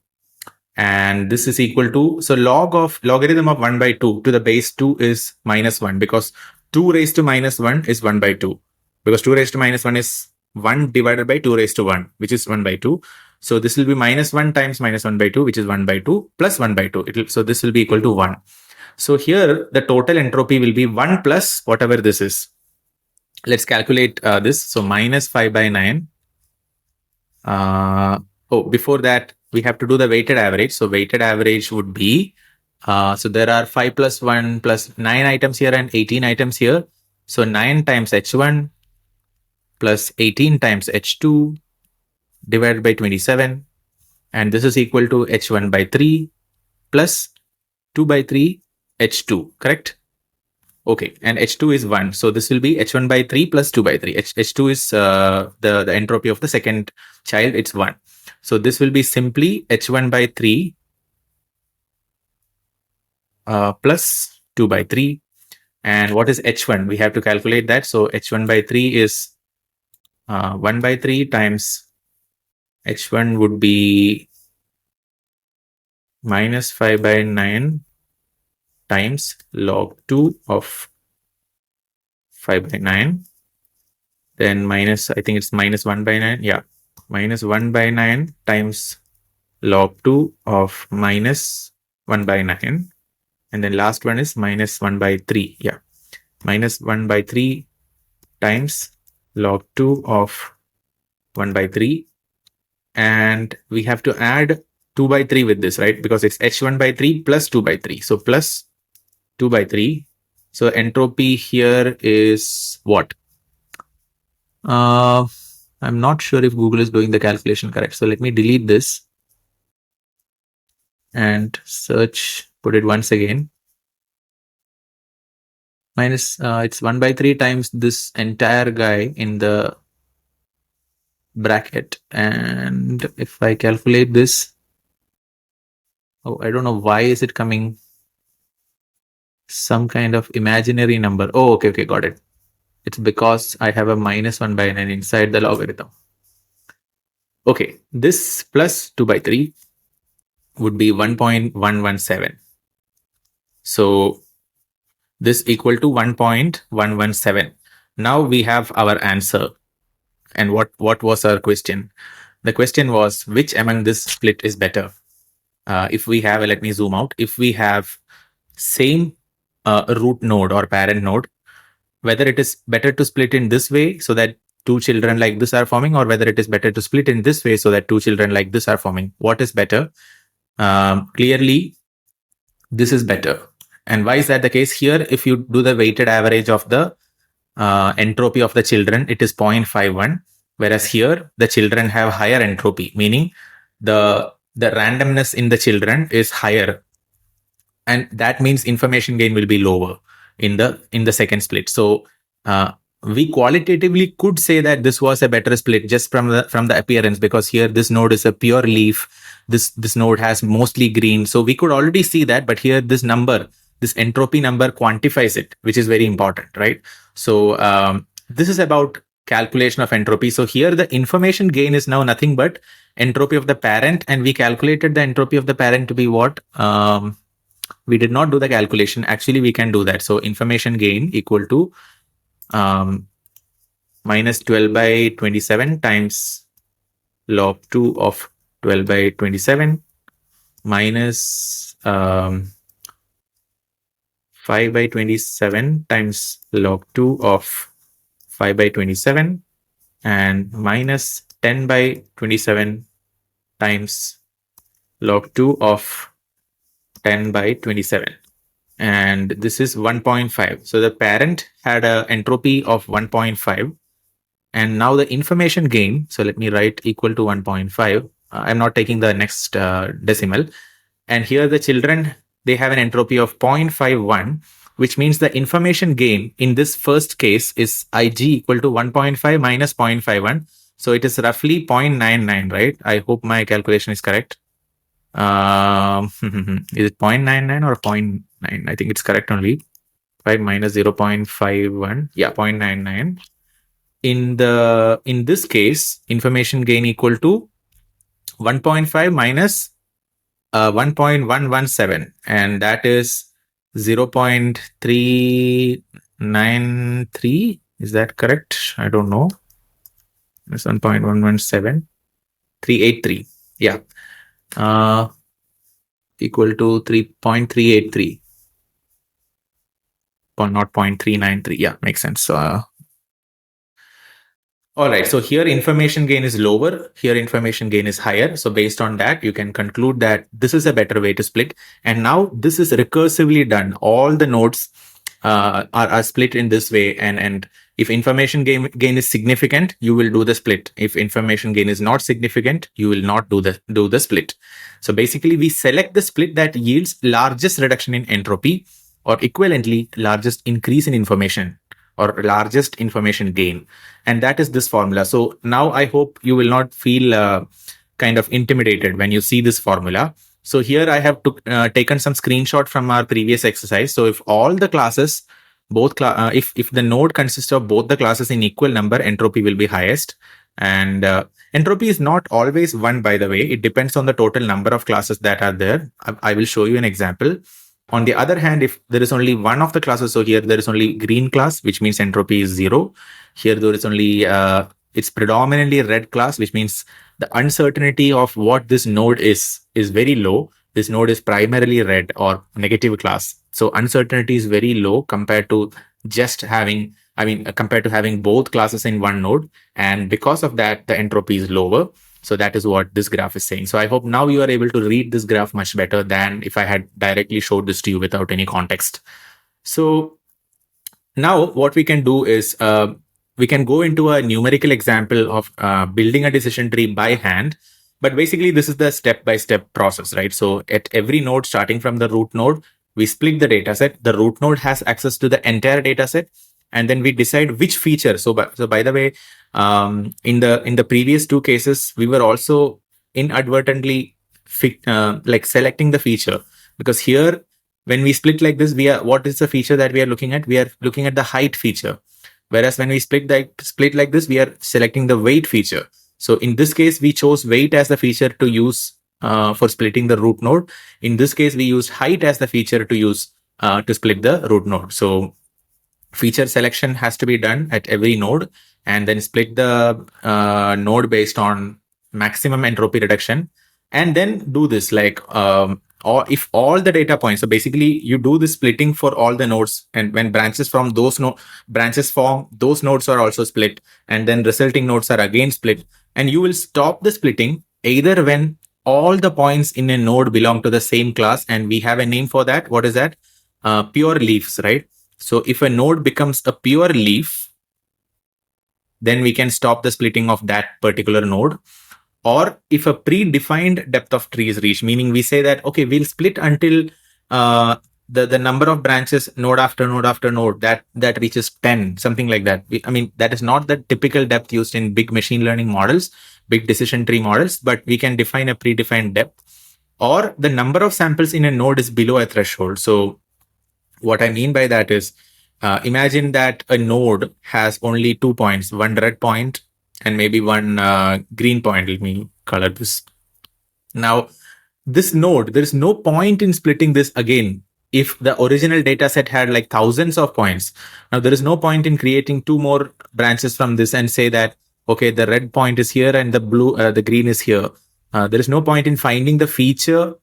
[SPEAKER 1] And this is equal to, so logarithm of 1 by 2 to the base 2 is minus 1, because 2 raised to minus 1 is 1 by 2. Because 2 raised to minus 1 is 1 divided by 2 raised to 1, which is 1 by 2. So this will be minus 1 times minus 1 by 2, which is 1 by 2 plus 1 by 2. So this will be equal to 1. So here the total entropy will be 1 plus whatever this is. Let's calculate this. So minus 5 by 9. Before that, we have to do the weighted average. So weighted average would be, so there are 5 plus 1 plus 9 items here and 18 items here. So 9 times H1 plus 18 times H2 divided by 27. And this is equal to H1 by 3 plus 2 by 3 H2, correct? Okay, and H2 is 1. So this will be H1 by 3 plus 2 by 3. H2 is the entropy of the second child, it's 1. So this will be simply H1 by 3 plus 2 by 3. And what is H1? We have to calculate that. So H1 by 3 is 1 by 3 times H1 would be minus 5 by 9 times log 2 of 5 by 9. Then minus, I think it's minus 1 by 9. Yeah, minus 1 by 9 times log 2 of minus 1 by 9. And then last one is minus 1 by 3. Yeah. minus 1 by 3 times log 2 of 1 by 3. And we have to add 2 by 3 with this, right? Because it's h1 by 3 plus 2 by 3. So plus 2 by 3. So entropy here is what? I'm not sure if Google is doing the calculation correct. So let me delete this and search, put it once again. Minus, it's 1 by 3 times this entire guy in the bracket. And if I calculate this, oh, I don't know why is it coming some kind of imaginary number. Oh, okay, got it. It's because I have a minus 1 by 9 inside the logarithm. Okay, this plus 2 by 3 would be 1.117. So this equal to 1.117. Now we have our answer. And what was our question? The question was, which among this split is better? If we have, let me zoom out. If we have same root node or parent node, whether it is better to split in this way so that two children like this are forming, or whether it is better to split in this way so that two children like this are forming. What is better? Clearly, this is better. And why is that the case? Here, if you do the weighted average of the entropy of the children, it is 0.51. Whereas here, the children have higher entropy, meaning the randomness in the children is higher. And that means information gain will be lower in the second split. So we qualitatively could say that this was a better split just from the appearance, because here this node is a pure leaf. This node has mostly green. So we could already see that, but here this number, this entropy number quantifies it, which is very important, right? So this is about calculation of entropy. So here the information gain is now nothing but entropy of the parent, and we calculated the entropy of the parent to be what? We did not do the calculation. Actually, we can do that. So information gain equal to minus 12 by 27 times log 2 of 12 by 27 minus 5 by 27 times log 2 of 5 by 27 and minus 10 by 27 times log 2 of 10 by 27. And this is 1.5. So the parent had an entropy of 1.5. And now the information gain, so let me write equal to 1.5. I'm not taking the next decimal. And here the children, they have an entropy of 0.51, which means the information gain in this first case is Ig equal to 1.5 minus 0.51. So it is roughly 0.99, right? I hope my calculation is correct. Is it 0.99 or 0.9? I think it's correct only. 5 minus 0.51. Yeah, 0.99. In this case, information gain equal to 1.5 minus 1.117, and that is 0.393. Is that correct? I don't know. It's 1.117. 383. Yeah. Equal to 3.383. Not 0.393. Yeah, makes sense. All right, so here information gain is lower, here information gain is higher. So based on that, you can conclude that this is a better way to split. And now this is recursively done. All the nodes are split in this way. And if information gain is significant, you will do the split. If information gain is not significant, you will not do the split. So basically, we select the split that yields largest reduction in entropy, or equivalently largest increase in information, or largest information gain. And that is this formula. So now I hope you will not feel kind of intimidated when you see this formula. So here I have taken some screenshot from our previous exercise. So if all the classes, if the node consists of both the classes in equal number, entropy will be highest. And entropy is not always 1, by the way. It depends on the total number of classes that are there. I will show you an example. On the other hand, if there is only one of the classes, so here there is only green class, which means entropy is 0. Here there is only, it's predominantly red class, which means the uncertainty of what this node is very low. this node is primarily red or negative class. So uncertainty is very low compared to just having, compared to having both classes in one node. And because of that, the entropy is lower. So that is what this graph is saying. So I hope now you are able to read this graph much better than if I had directly showed this to you without any context. So now what we can do is we can go into a numerical example of building a decision tree by hand. But basically, this is the step-by-step process, right? So at every node, starting from the root node, we split the data set. The root node has access to the entire data set. And then we decide which feature. So by the way, in the previous two cases, we were also inadvertently selecting the feature, because here when we split like this, what is the feature that we are looking at? We are looking at the height feature. Whereas when we split like this, we are selecting the weight feature. So in this case, we chose weight as the feature to use for splitting the root node. In this case, we used height as the feature to use to split the root node. So feature selection has to be done at every node, and then split the node based on maximum entropy reduction. And then do this or if all the data points, so basically you do the splitting for all the nodes, and when branches from those branches form, those nodes are also split, and then resulting nodes are again split. And you will stop the splitting either when all the points in a node belong to the same class, and we have a name for that. What is that? Pure leaves, right? So if a node becomes a pure leaf, then we can stop the splitting of that particular node. Or if a predefined depth of tree is reached, meaning we say that, okay, we'll split until the number of branches node after node after node that reaches 10, something like that. That is not the typical depth used in big machine learning models, big decision tree models, but we can define a predefined depth. Or the number of samples in a node is below a threshold. So what I mean by that is, imagine that a node has only 2 points, one red point and maybe one green point. Let me color this. Now, this node, there is no point in splitting this again. If the original data set had like thousands of points, now there is no point in creating 2 more branches from this and say that, okay, the red point is here and the green is here. There is no point in finding the feature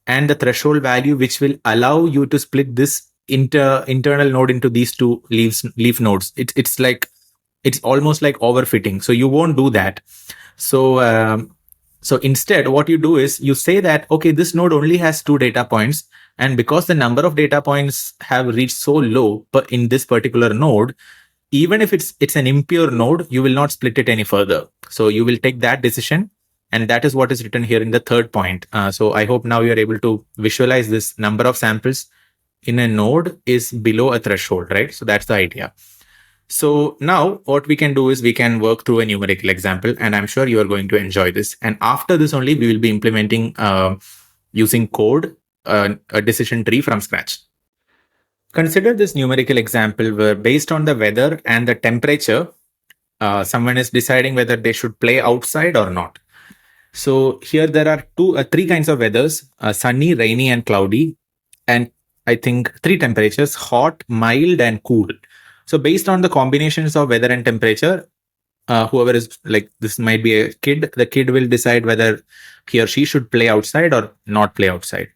[SPEAKER 1] and the threshold value which will allow you to split this internal node into these two leaf nodes. It's almost like overfitting. So you won't do that. So instead, what you do is you say that, okay, this node only has 2 data points. And because the number of data points have reached so low in this particular node, even if it's an impure node, you will not split it any further. So you will take that decision. And that is what is written here in the third point. So I hope now you're able to visualize this number of samples in a node is below a threshold, right? So that's the idea. So now what we can do is we can work through a numerical example, and I'm sure you are going to enjoy this. And after this only, we will be implementing using code a decision tree from scratch. Consider this numerical example where based on the weather and the temperature, someone is deciding whether they should play outside or not. So here there are three kinds of weathers, sunny, rainy, and cloudy. And I think 3 temperatures, hot, mild, and cool. So based on the combinations of weather and temperature, whoever is like, this might be a kid, the kid will decide whether he or she should play outside or not play outside.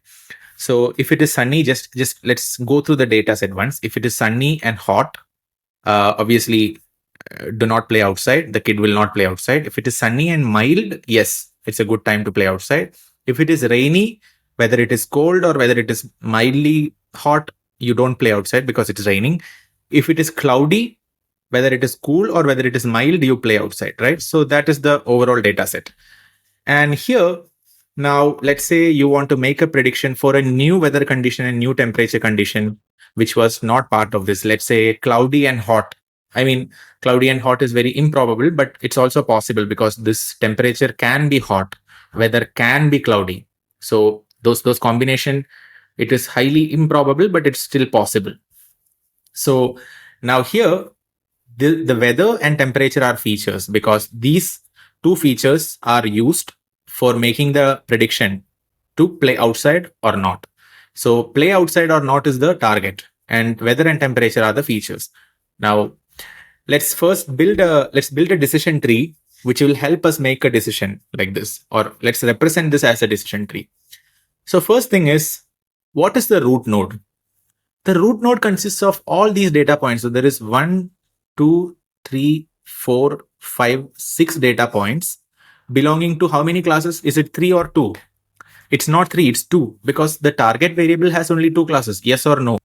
[SPEAKER 1] So if it is sunny, just let's go through the data set once. If it is sunny and hot, obviously do not play outside. The kid will not play outside. If it is sunny and mild, yes, it's a good time to play outside. If it is rainy, whether it is cold or whether it is mildly hot, you don't play outside because it's raining. If it is cloudy, whether it is cool or whether it is mild, you play outside, right? So that is the overall data set. And here, now let's say you want to make a prediction for a new weather condition and new temperature condition, which was not part of this. Let's say cloudy and hot. Cloudy and hot is very improbable, but it's also possible because this temperature can be hot, weather can be cloudy. So those combination, it is highly improbable, but it's still possible. So now here, the weather and temperature are features because these 2 features are used for making the prediction to play outside or not. So play outside or not is the target, and weather and temperature are the features. Now, let's first build a decision tree which will help us make a decision like this, or let's represent this as a decision tree. So first thing is, what is the root node? The root node consists of all these data points. So there is 1, 2, 3, 4, 5, 6 data points belonging to how many classes? Is it 3 or 2? It's not 3, it's 2, because the target variable has only 2 classes, yes or no.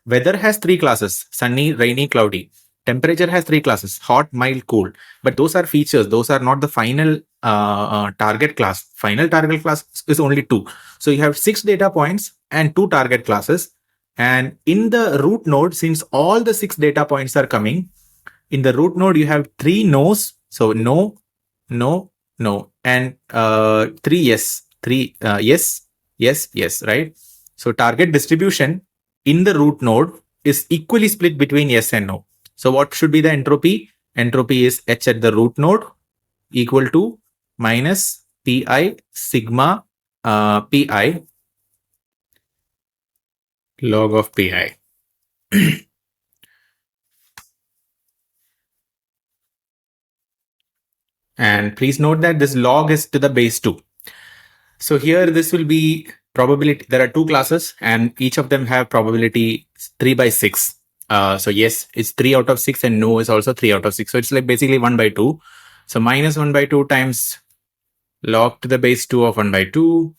[SPEAKER 1] Weather has 3 classes, sunny, rainy, cloudy. Temperature has 3 classes, hot, mild, cool. But those are features, those are not the final target class. Final target class is only 2. So you have 6 data points and 2 target classes. And in the root node, since all the 6 data points are coming, in the root node, you have 3 no's. So no, no, no, and 3 yes, 3 yes, yes, yes, right? So target distribution in the root node is equally split between yes and no. So what should be the entropy? Entropy is h at the root node equal to minus pi sigma pi log of pi. And please note that this log is to the base 2. So here this will be probability. There are 2 classes and each of them have probability 3 by 6. So yes, it's 3 out of 6 and no is also 3 out of 6. So it's like basically 1 by 2. So minus 1 by 2 times log to the base 2 of 1 by 2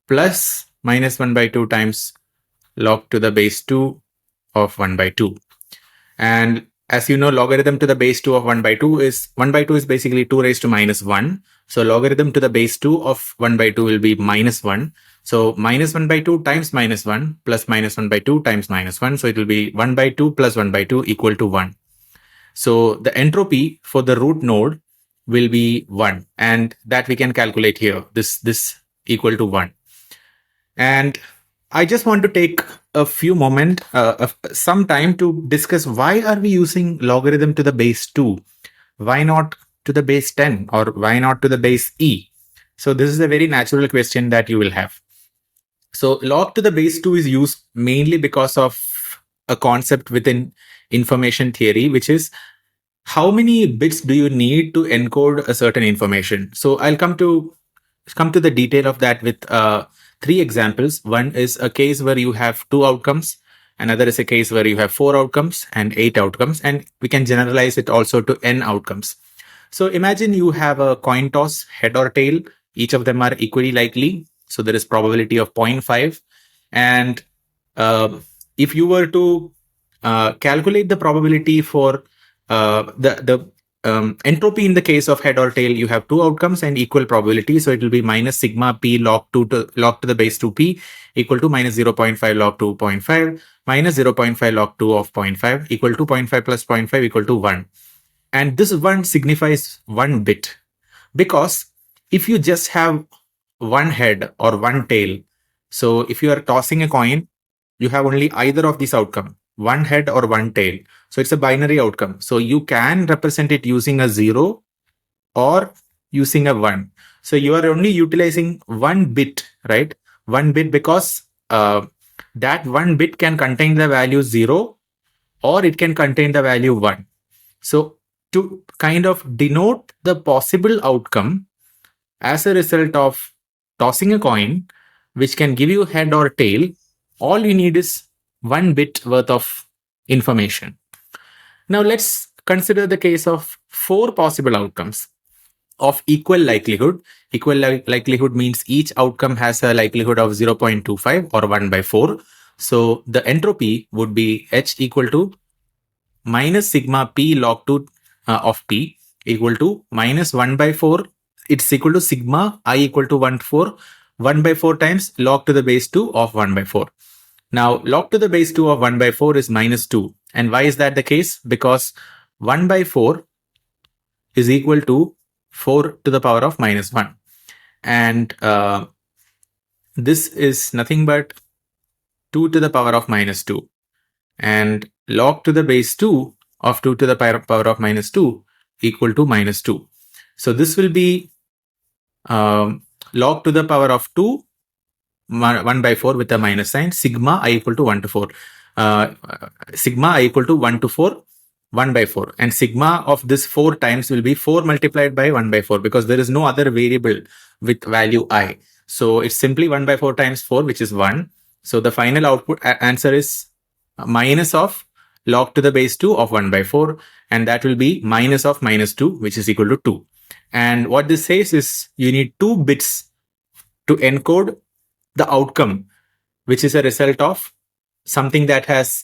[SPEAKER 1] plus minus 1 by 2 times log to the base 2 of 1 by 2. And as you know, logarithm to the base 2 of 1 by 2 is 1 by 2 is basically 2 raised to minus 1. So logarithm to the base 2 of 1 by 2 will be minus 1. So minus 1 by 2 times minus 1 plus minus 1 by 2 times minus 1. So it will be 1 by 2 plus 1 by 2 equal to 1. So the entropy for the root node will be 1. And that we can calculate here. This equal to 1. And I just want to take a few moments, some time to discuss why are we using logarithm to the base 2? Why not to the base 10 or why not to the base e? So this is a very natural question that you will have. So log to the base 2 is used mainly because of a concept within information theory, which is how many bits do you need to encode a certain information? So I'll come to the detail of that with 3 examples. One is a case where you have 2 outcomes. Another is a case where you have 4 outcomes and 8 outcomes. And we can generalize it also to n outcomes. So imagine you have a coin toss, head or tail. Each of them are equally likely. So there is probability of 0.5. And if you were to calculate the probability for the entropy in the case of head or tail, you have 2 outcomes and equal probability. So it will be minus sigma p log to the base 2p equal to minus 0.5 log 2.5 minus 0.5 log 2 of 0.5 equal to 0.5 plus 0.5 equal to 1. And this 1 signifies 1 bit, because if you just have one head or one tail, so if you are tossing a coin, you have only either of these outcome, one head or one tail. So it's a binary outcome. So you can represent it using a 0 or using a 1. So you are only utilizing 1 bit, right? 1 bit, because that 1 bit can contain the value 0 or it can contain the value 1. So to kind of denote the possible outcome as a result of tossing a coin, which can give you head or tail, all you need is 1 bit worth of information. Now let's consider the case of 4 possible outcomes of equal likelihood. Equal likelihood means each outcome has a likelihood of 0.25 or 1 by 4. So the entropy would be h equal to minus sigma p log 2 of p equal to minus 1 by 4. It's equal to sigma I equal to 1 by 4 times log to the base 2 of 1 by 4. Now log to the base 2 of 1 by 4 is minus 2. And why is that the case? Because 1 by 4 is equal to 4 to the power of minus 1. And this is nothing but 2 to the power of minus 2. And log to the base 2 of 2 to the power of minus 2 equal to minus 2. So this will be log to the power of 2 1 by 4 with a minus sign, sigma I equal to 1 to 4. Sigma I equal to 1 to 4, 1 by 4. And sigma of this 4 times will be 4 multiplied by 1 by 4, because there is no other variable with value I. So it's simply 1 by 4 times 4, which is 1. So the final output answer is minus of log to the base 2 of 1 by 4. And that will be minus of minus 2, which is equal to 2. And what this says is you need 2 bits to encode the outcome, which is a result of something that has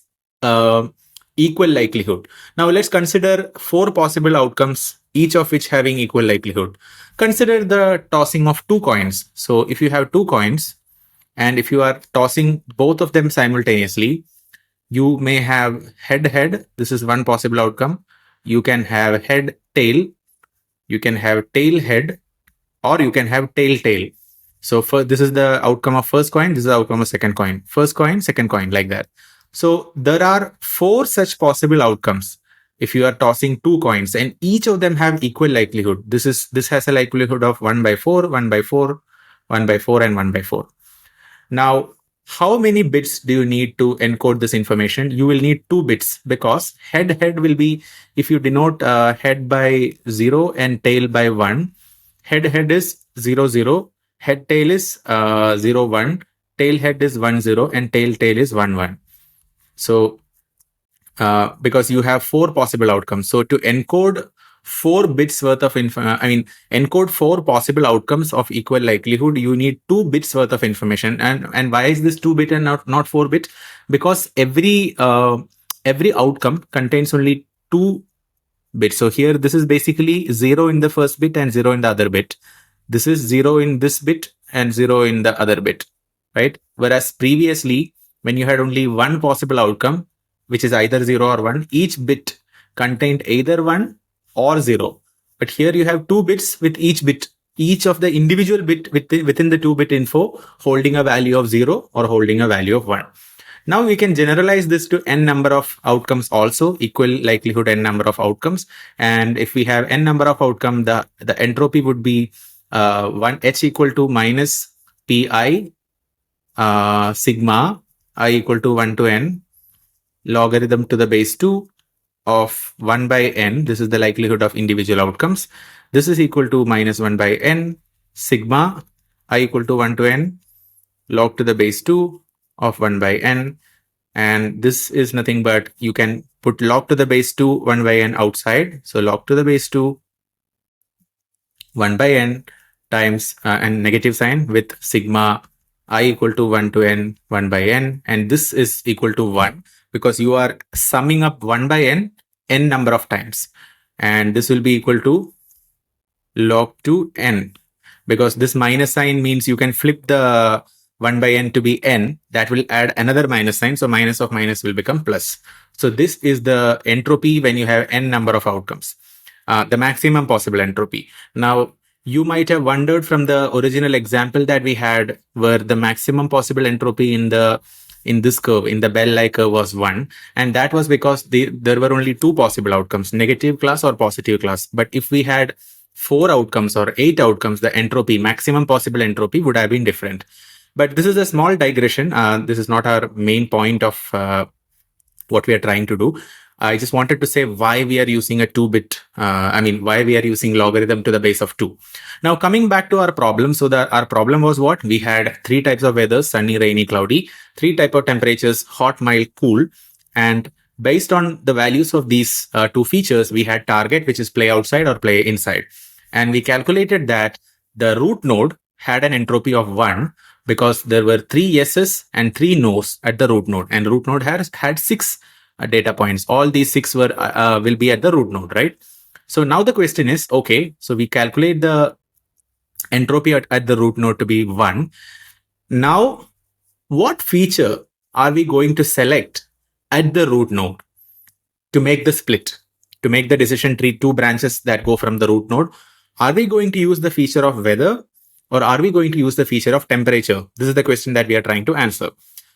[SPEAKER 1] equal likelihood. Now let's consider 4 possible outcomes, each of which having equal likelihood. Consider the tossing of 2 coins. So if you have 2 coins, and if you are tossing both of them simultaneously, you may have head. This is one possible outcome. You can have head tail, you can have tail head, or you can have tail. So this is the outcome of first coin, this is the outcome of second coin. First coin, second coin, like that. So there are 4 such possible outcomes if you are tossing 2 coins, and each of them have equal likelihood. This has a likelihood of 1 by 4, 1 by 4, 1 by 4, and 1 by 4. Now, how many bits do you need to encode this information? You will need 2 bits, because head will be, if you denote head by 0 and tail by 1, head is 0 0, head tail is 0 1, tail head is 1 0, and tail is 1 1. So because you have 4 possible outcomes, so to encode 4 bits worth of encode 4 possible outcomes of equal likelihood, you need 2 bits worth of information. And why is this 2 bit and not 4 bit? Because every outcome contains only 2 bits. So here this is basically 0 in the first bit and 0 in the other bit. This is 0 in this bit and 0 in the other bit, right? Whereas previously, when you had only one possible outcome, which is either 0 or 1, each bit contained either 1 or 0. But here you have 2 bits with each of the individual bit within the 2-bit info holding a value of 0 or holding a value of 1. Now we can generalize this to n number of outcomes also, equal likelihood n number of outcomes. And if we have n number of outcomes, the entropy would be 1 h equal to minus pi sigma I equal to 1 to n logarithm to the base 2 of 1 by n. This is the likelihood of individual outcomes. This is equal to minus 1 by n sigma I equal to 1 to n log to the base 2 of 1 by n. And this is nothing but, you can put log to the base 2 1 by n outside. So log to the base 2 1 by n times and negative sign with sigma I equal to 1 to n 1 by n, and this is equal to 1 because you are summing up 1 by n number of times, and this will be equal to log to n, because this minus sign means you can flip the 1 by n to be n. That will add another minus sign, so minus of minus will become plus. So this is the entropy when you have n number of outcomes, the maximum possible entropy. Now you might have wondered from the original example that we had, where the maximum possible entropy in this curve, in the bell-like curve, was 1, and that was because there were only 2 possible outcomes, negative class or positive class. But if we had 4 outcomes or 8 outcomes, the entropy, maximum possible entropy, would have been different. But this is a small digression. This is not our main point of what we are trying to do. I just wanted to say why we are using a 2-bit, why we are using logarithm to the base of 2. Now coming back to our problem. So our problem was what? We had 3 types of weather: sunny, rainy, cloudy, 3 type of temperatures: hot, mild, cool. And based on the values of these 2 features, we had target, which is play outside or play inside. And we calculated that the root node had an entropy of 1 because there were 3 yeses and 3 nos at the root node, and root node had 6 data points. All these 6 will be at the root node, right? So now the question is, okay, so we calculate the entropy at the root node to be 1. Now, what feature are we going to select at the root node to make the split, to make the decision tree 2 branches that go from the root node? Are we going to use the feature of weather, or are we going to use the feature of temperature? This is the question that we are trying to answer.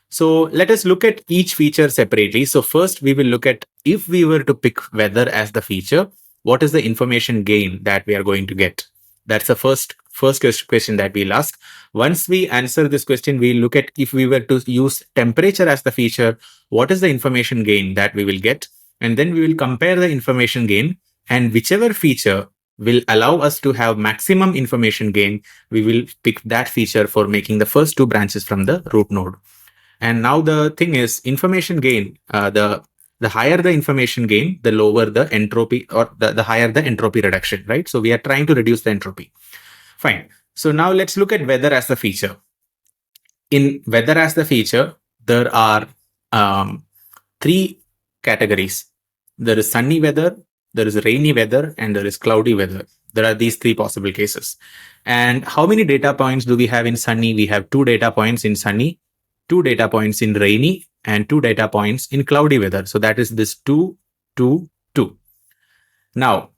[SPEAKER 1] So let us look at each feature separately. So first we will look at, if we were to pick weather as the feature, what is the information gain that we are going to get? That's the first question that we'll ask. Once we answer this question, we'll look at, if we were to use temperature as the feature, what is the information gain that we will get? And then we will compare the information gain, and whichever feature will allow us to have maximum information gain, we will pick that feature for making the first two branches from the root node. And now the thing is, information gain, the higher the information gain, the lower the entropy, or the higher the entropy reduction, right? So we are trying to reduce the entropy. Fine. So now let's look at weather as the feature. In weather as the feature, there are three categories. There is sunny weather, there is rainy weather, and there is cloudy weather. There are these three possible cases. And how many data points do we have in sunny? We have 2 data points in sunny, 2 data points in rainy, and 2 data points in cloudy weather. So that is this 2, 2, 2. Now,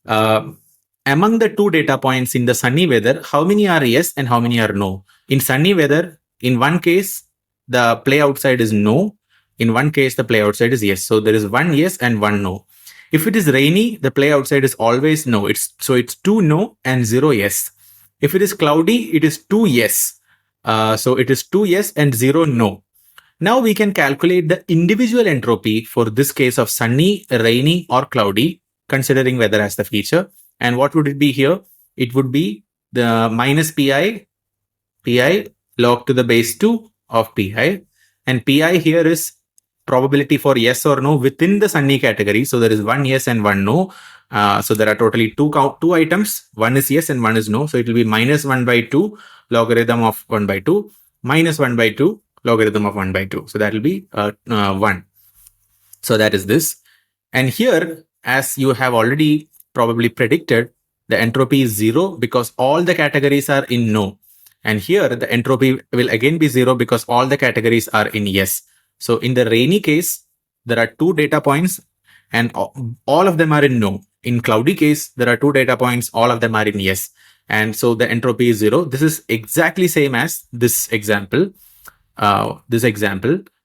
[SPEAKER 1] among the 2 data points in the sunny weather, how many are yes and how many are no? In sunny weather, in one case, the play outside is no. In one case, the play outside is yes. So there is 1 yes and 1 no. If it is rainy, the play outside is always no. It's 2 no and 0 yes. If it is cloudy, it is 2 yes. So it is 2 yes and 0 no. Now we can calculate the individual entropy for this case of sunny, rainy, or cloudy, considering weather as the feature. And what would it be here? It would be the minus pi log to the base 2 of pi. And pi here is probability for yes or no within the sunny category. So there is 1 yes and 1 no. So there are totally two items. One is yes and one is no. So it will be minus 1 by 2 logarithm of 1 by 2 minus 1 by 2 logarithm of 1 by 2. So that will be 1. So that is this. And here, as you have already probably predicted, the entropy is 0 because all the categories are in no. And here the entropy will again be 0 because all the categories are in yes. So in the rainy case, there are 2 data points and all of them are in no. In cloudy case, there are 2 data points, all of them are in yes. And so the entropy is 0. This is exactly same as this example.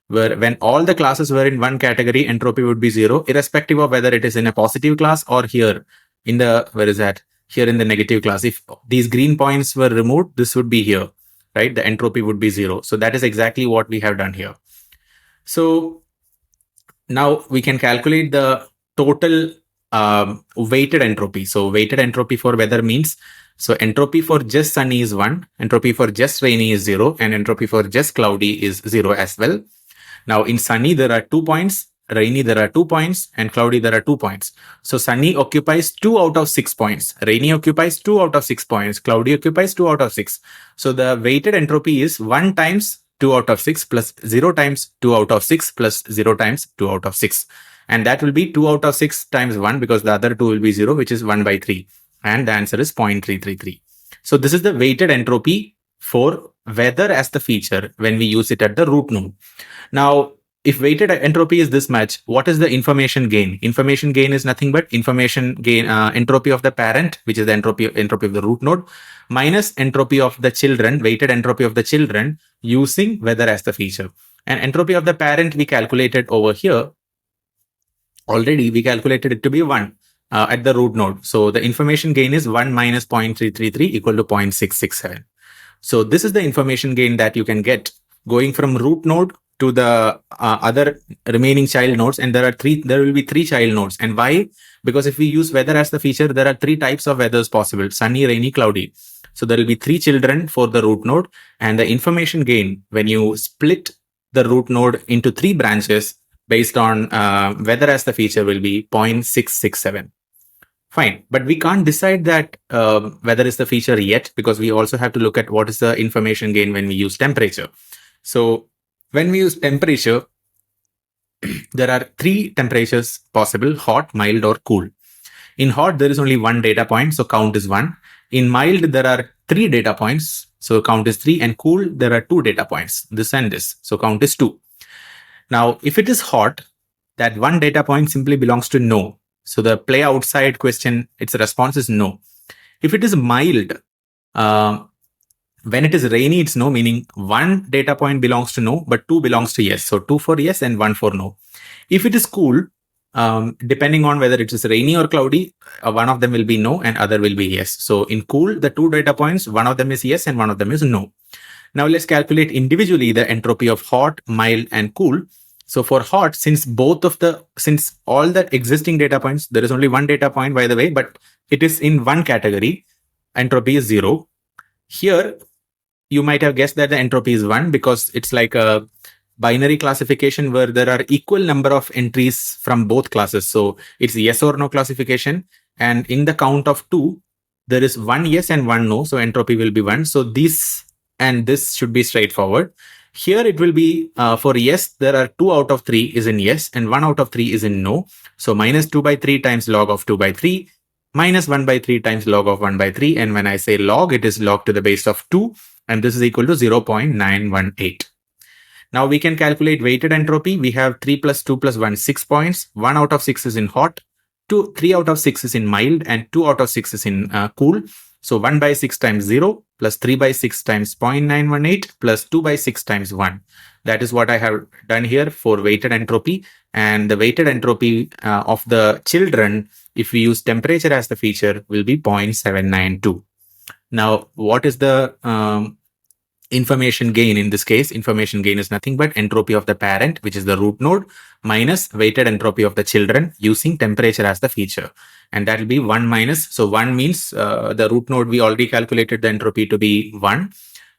[SPEAKER 1] Where when all the classes were in one category, entropy would be 0, irrespective of whether it is in a positive class or here in the, where is that? Here in the negative class. If these green points were removed, this would be here, right? The entropy would be 0. So that is exactly what we have done here. So now we can calculate the total weighted entropy. So weighted entropy for weather means, so entropy for just sunny is 1, entropy for just rainy is 0, and entropy for just cloudy is 0 as well. Now in sunny, there are 2 points, rainy, there are 2 points, and cloudy, there are 2 points. So sunny occupies 2 out of 6 points, rainy occupies 2 out of 6 points, cloudy occupies 2 out of 6. So the weighted entropy is 1 times 2 out of 6 plus 0 times 2 out of 6 plus 0 times 2 out of 6. And that will be 2 out of 6 times 1 because the other 2 will be 0, which is 1 by 3. And the answer is 0.333. So this is the weighted entropy for weather as the feature when we use it at the root node. Now, if weighted entropy is this much, what is the information gain? Information gain is nothing but information gain, entropy of the parent, which is the entropy of the root node, minus entropy of the children, weighted entropy of the children using weather as the feature. And entropy of the parent we calculated over here. Already we calculated it to be 1 at the root node. So the information gain is 1 minus 0.333 equal to 0.667. So this is the information gain that you can get going from root node to the other remaining child nodes. And there will be 3 child nodes. And why? Because if we use weather as the feature, there are 3 types of weathers possible: sunny, rainy, cloudy. So there will be 3 children for the root node. And the information gain, when you split the root node into 3 branches based on weather as the feature, will be 0.667. Fine, but we can't decide that weather is the feature yet, because we also have to look at what is the information gain when we use temperature. So when we use temperature, there are 3 temperatures possible: hot, mild, or cool. In hot, there is only 1 data point, so count is 1. In mild, there are 3 data points, so count is 3. And cool, there are 2 data points, this and this, so count is 2. Now, if it is hot, that 1 data point simply belongs to no. So the play outside question, its response is no. If it is mild, when it is rainy, it's no, meaning 1 data point belongs to no, but 2 belongs to yes. So 2 for yes and 1 for no. If it is cool, depending on whether it is rainy or cloudy, one of them will be no and other will be yes. So in cool, the 2 data points, one of them is yes and one of them is no. Now let's calculate individually the entropy of hot, mild, and cool. So for hot, since all the existing data points, there is only one data point, by the way, but it is in one category, entropy is 0. Here, you might have guessed that the entropy is 1 because it's like a binary classification where there are equal number of entries from both classes. So it's yes or no classification. And in the count of 2, there is one yes and one no. So entropy will be 1. So this and this should be straightforward. Here it will be for yes, there are 2 out of 3 is in yes and 1 out of 3 is in no. So minus 2 by 3 times log of 2 by 3 minus 1 by 3 times log of 1 by 3. And when I say log, it is log to the base of 2. And this is equal to 0.918. Now we can calculate weighted entropy. We have 3 plus 2 plus 1, 6 points. 1 out of 6 is in hot. 3 out of 6 is in mild. And 2 out of 6 is in cool. So 1 by 6 times 0 plus 3 by 6 times 0.918 plus 2 by 6 times 1. That is what I have done here for weighted entropy. And the weighted entropy of the children, if we use temperature as the feature, will be 0.792. Now, what is the information gain in this case? Information gain is nothing but entropy of the parent, which is the root node, minus weighted entropy of the children using temperature as the feature. And that will be 1 minus. So 1 means the root node, we already calculated the entropy to be 1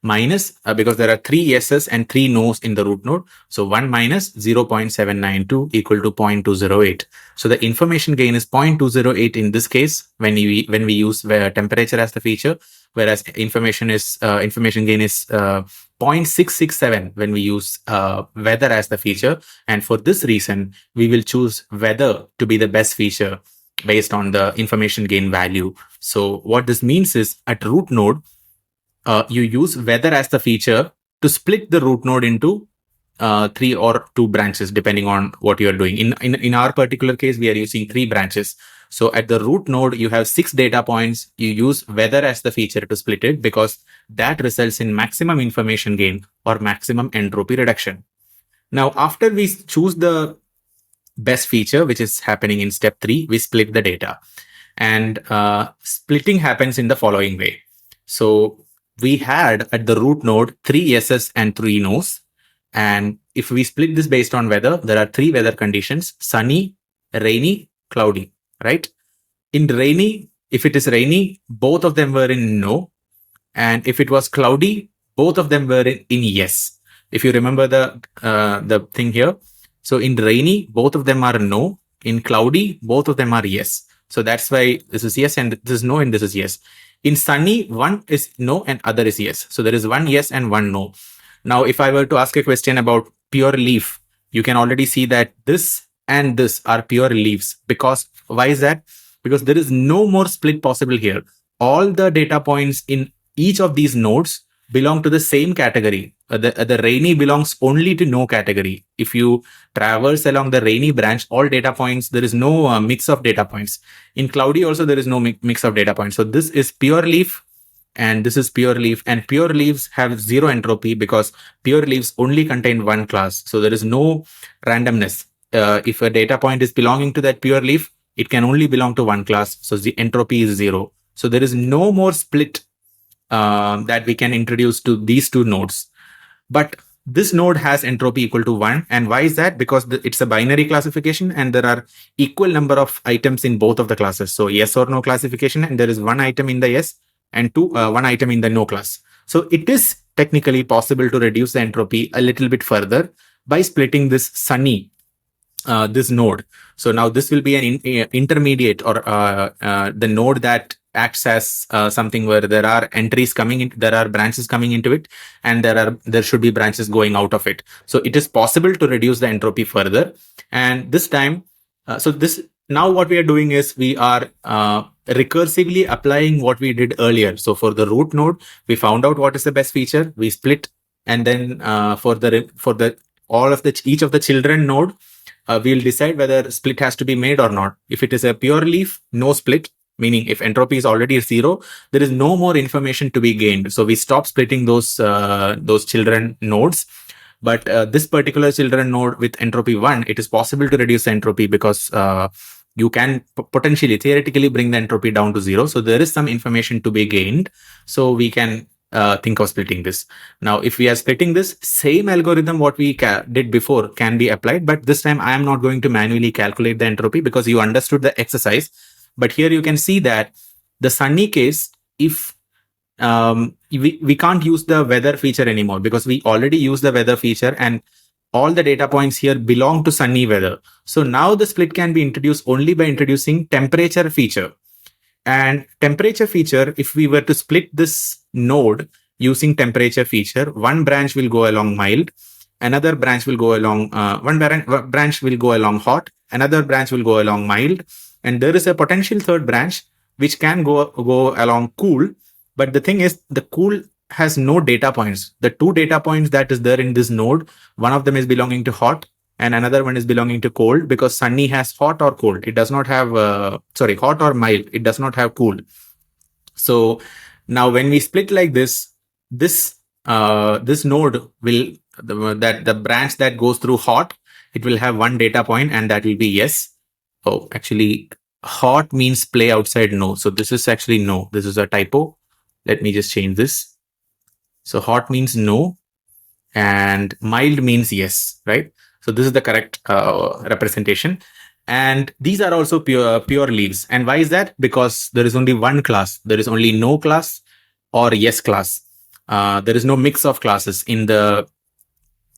[SPEAKER 1] minus, because there are 3 yeses and 3 nos in the root node. So 1 minus 0.792 equal to 0.208. So the information gain is 0.208 in this case when we use temperature as the feature, whereas information gain is 0.667 when we use weather as the feature. And for this reason, we will choose weather to be the best feature based on the information gain value. So what this means is at root node, you use weather as the feature to split the root node into 3 or 2 branches, depending on what you are doing. In our particular case, we are using 3 branches. So at the root node, you have 6 data points. You use weather as the feature to split it because that results in maximum information gain or maximum entropy reduction. Now, after we choose the best feature, which is happening in step 3, we split the data. And splitting happens in the following way. So we had at the root node 3 yeses and 3 nos. And if we split this based on weather, there are 3 weather conditions: sunny, rainy, cloudy, right? In rainy, if it is rainy, both of them were in no. And if it was cloudy, both of them were in yes. If you remember the thing here. So in rainy, both of them are no. In cloudy, both of them are yes. So that's why this is yes and this is no and this is yes. In sunny, one is no and other is yes. So there is one yes and one no. Now, if I were to ask a question about pure leaf, you can already see that this and this are pure leaves. Because why is that? Because there is no more split possible here. All the data points in each of these nodes belong to the same category. The rainy belongs only to no category. If you traverse along the rainy branch, all data points, there is no mix of data points. In cloudy also, there is no mix of data points. So this is pure leaf and this is pure leaf, and pure leaves have 0 entropy because pure leaves only contain one class. So there is no randomness. If a data point is belonging to that pure leaf, it can only belong to one class. So the entropy is 0. So there is no more split that we can introduce to these 2 nodes. But this node has entropy equal to 1. And why is that? Because it's a binary classification and there are equal number of items in both of the classes. So yes or no classification, and there is one item in the yes and one item in the no class. So it is technically possible to reduce the entropy a little bit further by splitting this sunny, this node. So now this will be an intermediate or the node that acts as something where there are entries coming in, there are branches coming into it, and there should be branches going out of it. So it is possible to reduce the entropy further. And this time, now what we are doing is we are recursively applying what we did earlier. So for the root node, we found out what is the best feature, we split, and then for each of the children node, we'll decide whether split has to be made or not. If it is a pure leaf, no split, meaning if entropy is already 0, there is no more information to be gained. So we stop splitting those children nodes. But this particular children node with entropy 1, it is possible to reduce the entropy because you can theoretically bring the entropy down to 0. So there is some information to be gained. So we can think of splitting this. Now, if we are splitting this, same algorithm what we did before can be applied, but this time I am not going to manually calculate the entropy because you understood the exercise. But here you can see that the sunny case, if we can't use the weather feature anymore because we already used the weather feature and all the data points here belong to sunny weather. So now the split can be introduced only by introducing temperature feature. And temperature feature, if we were to split this node using temperature feature, one branch will go along mild, another branch will go along, one branch will go along hot, another branch will go along mild, and there is a potential third branch which can go along cool. But the thing is, the cool has no data points. The two data points that is there in this node, one of them is belonging to hot and another one is belonging to cold, because sunny has hot or cold. It does not have, hot or mild. It does not have cool. So now when we split like this node will, the branch that goes through hot, it will have one data point and that will be yes. Oh, actually hot means play outside no. So this is actually no. This is a typo. Let me just change this. So hot means no and mild means yes, right? So this is the correct representation. And these are also pure leaves. And why is that? Because there is only one class. There is only no class or yes class. There is no mix of classes in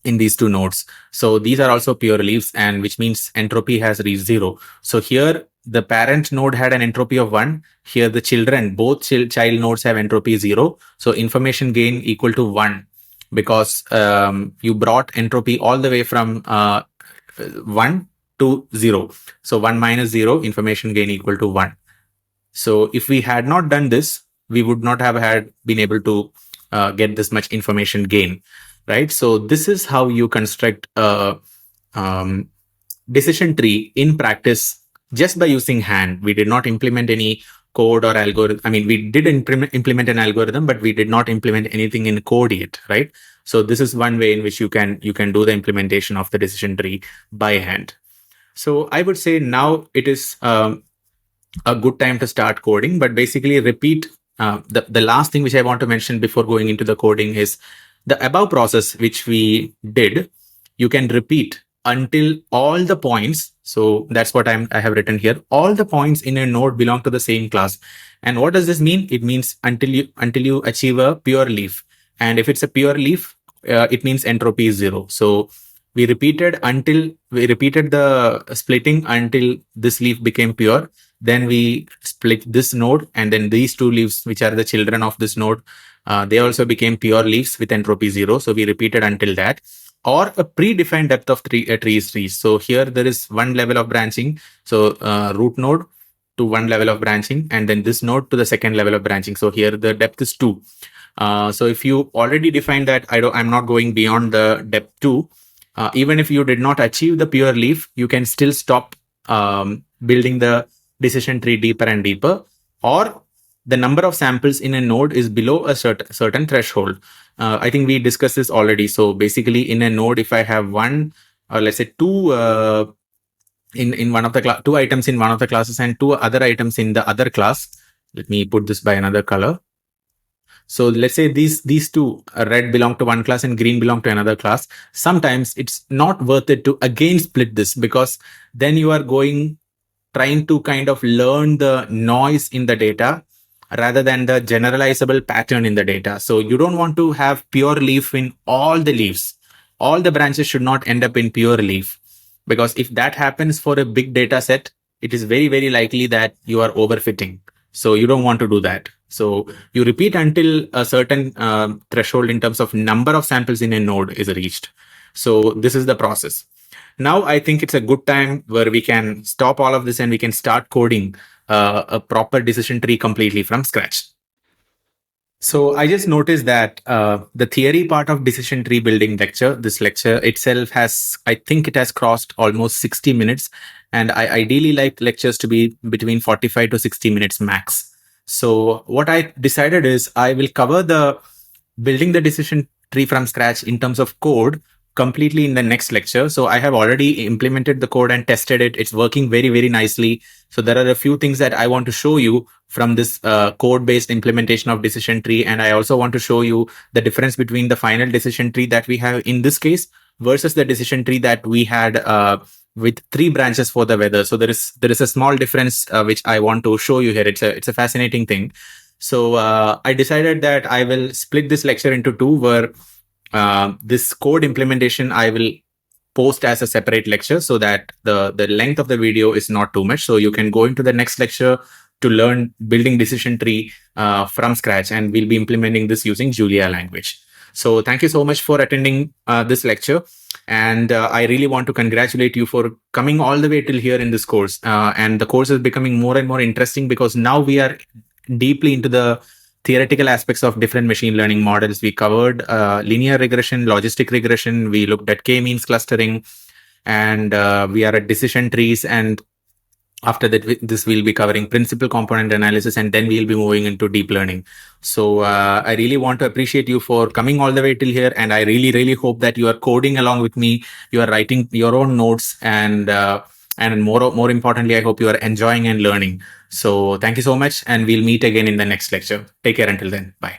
[SPEAKER 1] these two nodes. So these are also pure leaves, and which means entropy has reached 0. So here the parent node had an entropy of 1. Here the children, both child nodes have entropy 0. So information gain equal to 1, because you brought entropy all the way from 1 to 0. So 1 minus 0, information gain equal to 1. So if we had not done this, we would not have been able to get this much information gain, right? So this is how you construct a decision tree in practice just by using hand. We did not implement any code or algorithm. I mean, we did implement an algorithm, but we did not implement anything in code yet, right? So this is one way in which you can do the implementation of the decision tree by hand. So I would say now it is a good time to start coding, but basically repeat. The last thing which I want to mention before going into the coding is the above process which we did. You can repeat until all the points. So that's what I have written here. All the points in a node belong to the same class. And what does this mean? It means until you achieve a pure leaf. And if it's a pure leaf, it means entropy is 0. So we repeated the splitting until this leaf became pure. Then we split this node, and then these two leaves, which are the children of this node, they also became pure leaves with entropy 0. So we repeated until that. Or a predefined depth of trees. So here there is one level of branching. So root node to one level of branching, and then this node to the second level of branching. So here the depth is 2. So if you already defined that I'm not going beyond the depth 2, even if you did not achieve the pure leaf, you can still stop building the decision tree deeper and deeper. Or the number of samples in a node is below a certain threshold. I think we discussed this already. So basically in a node, if I have one, or let's say two in one of the two items in one of the classes and two other items in the other class, let me put this by another color. So let's say these two, red belong to one class and green belong to another class. Sometimes it's not worth it to again split this, because then you are trying to kind of learn the noise in the data rather than the generalizable pattern in the data. So you don't want to have pure leaf in all the leaves. All the branches should not end up in pure leaf, because if that happens for a big data set, it is very, very likely that you are overfitting. So you don't want to do that. So you repeat until a certain threshold in terms of number of samples in a node is reached. So this is the process. Now I think it's a good time where we can stop all of this and we can start coding a proper decision tree completely from scratch. So I just noticed that the theory part of decision tree building lecture, this lecture itself I think it has crossed almost 60 minutes. And I ideally like lectures to be between 45 to 60 minutes max. So what I decided is I will cover the building the decision tree from scratch in terms of code completely in the next lecture. So I have already implemented the code and tested it. It's working very, very nicely. So there are a few things that I want to show you from this code-based implementation of decision tree. And I also want to show you the difference between the final decision tree that we have in this case versus the decision tree that we had with 3 branches for the weather. So there is a small difference which I want to show you here. It's a fascinating thing. So I decided that I will split this lecture into 2, where this code implementation I will post as a separate lecture so that the length of the video is not too much. So you can go into the next lecture to learn building decision tree from scratch, and we'll be implementing this using Julia language. So thank you so much for attending this lecture. And I really want to congratulate you for coming all the way till here in this course. And the course is becoming more and more interesting because now we are deeply into the theoretical aspects of different machine learning models. We covered linear regression, logistic regression. We looked at k-means clustering, and we are at decision trees. And after that, this we'll be covering principal component analysis, and then we'll be moving into deep learning. So I really want to appreciate you for coming all the way till here. And I really, really hope that you are coding along with me. You are writing your own notes, and more importantly, I hope you are enjoying and learning. So thank you so much, and we'll meet again in the next lecture. Take care until then. Bye.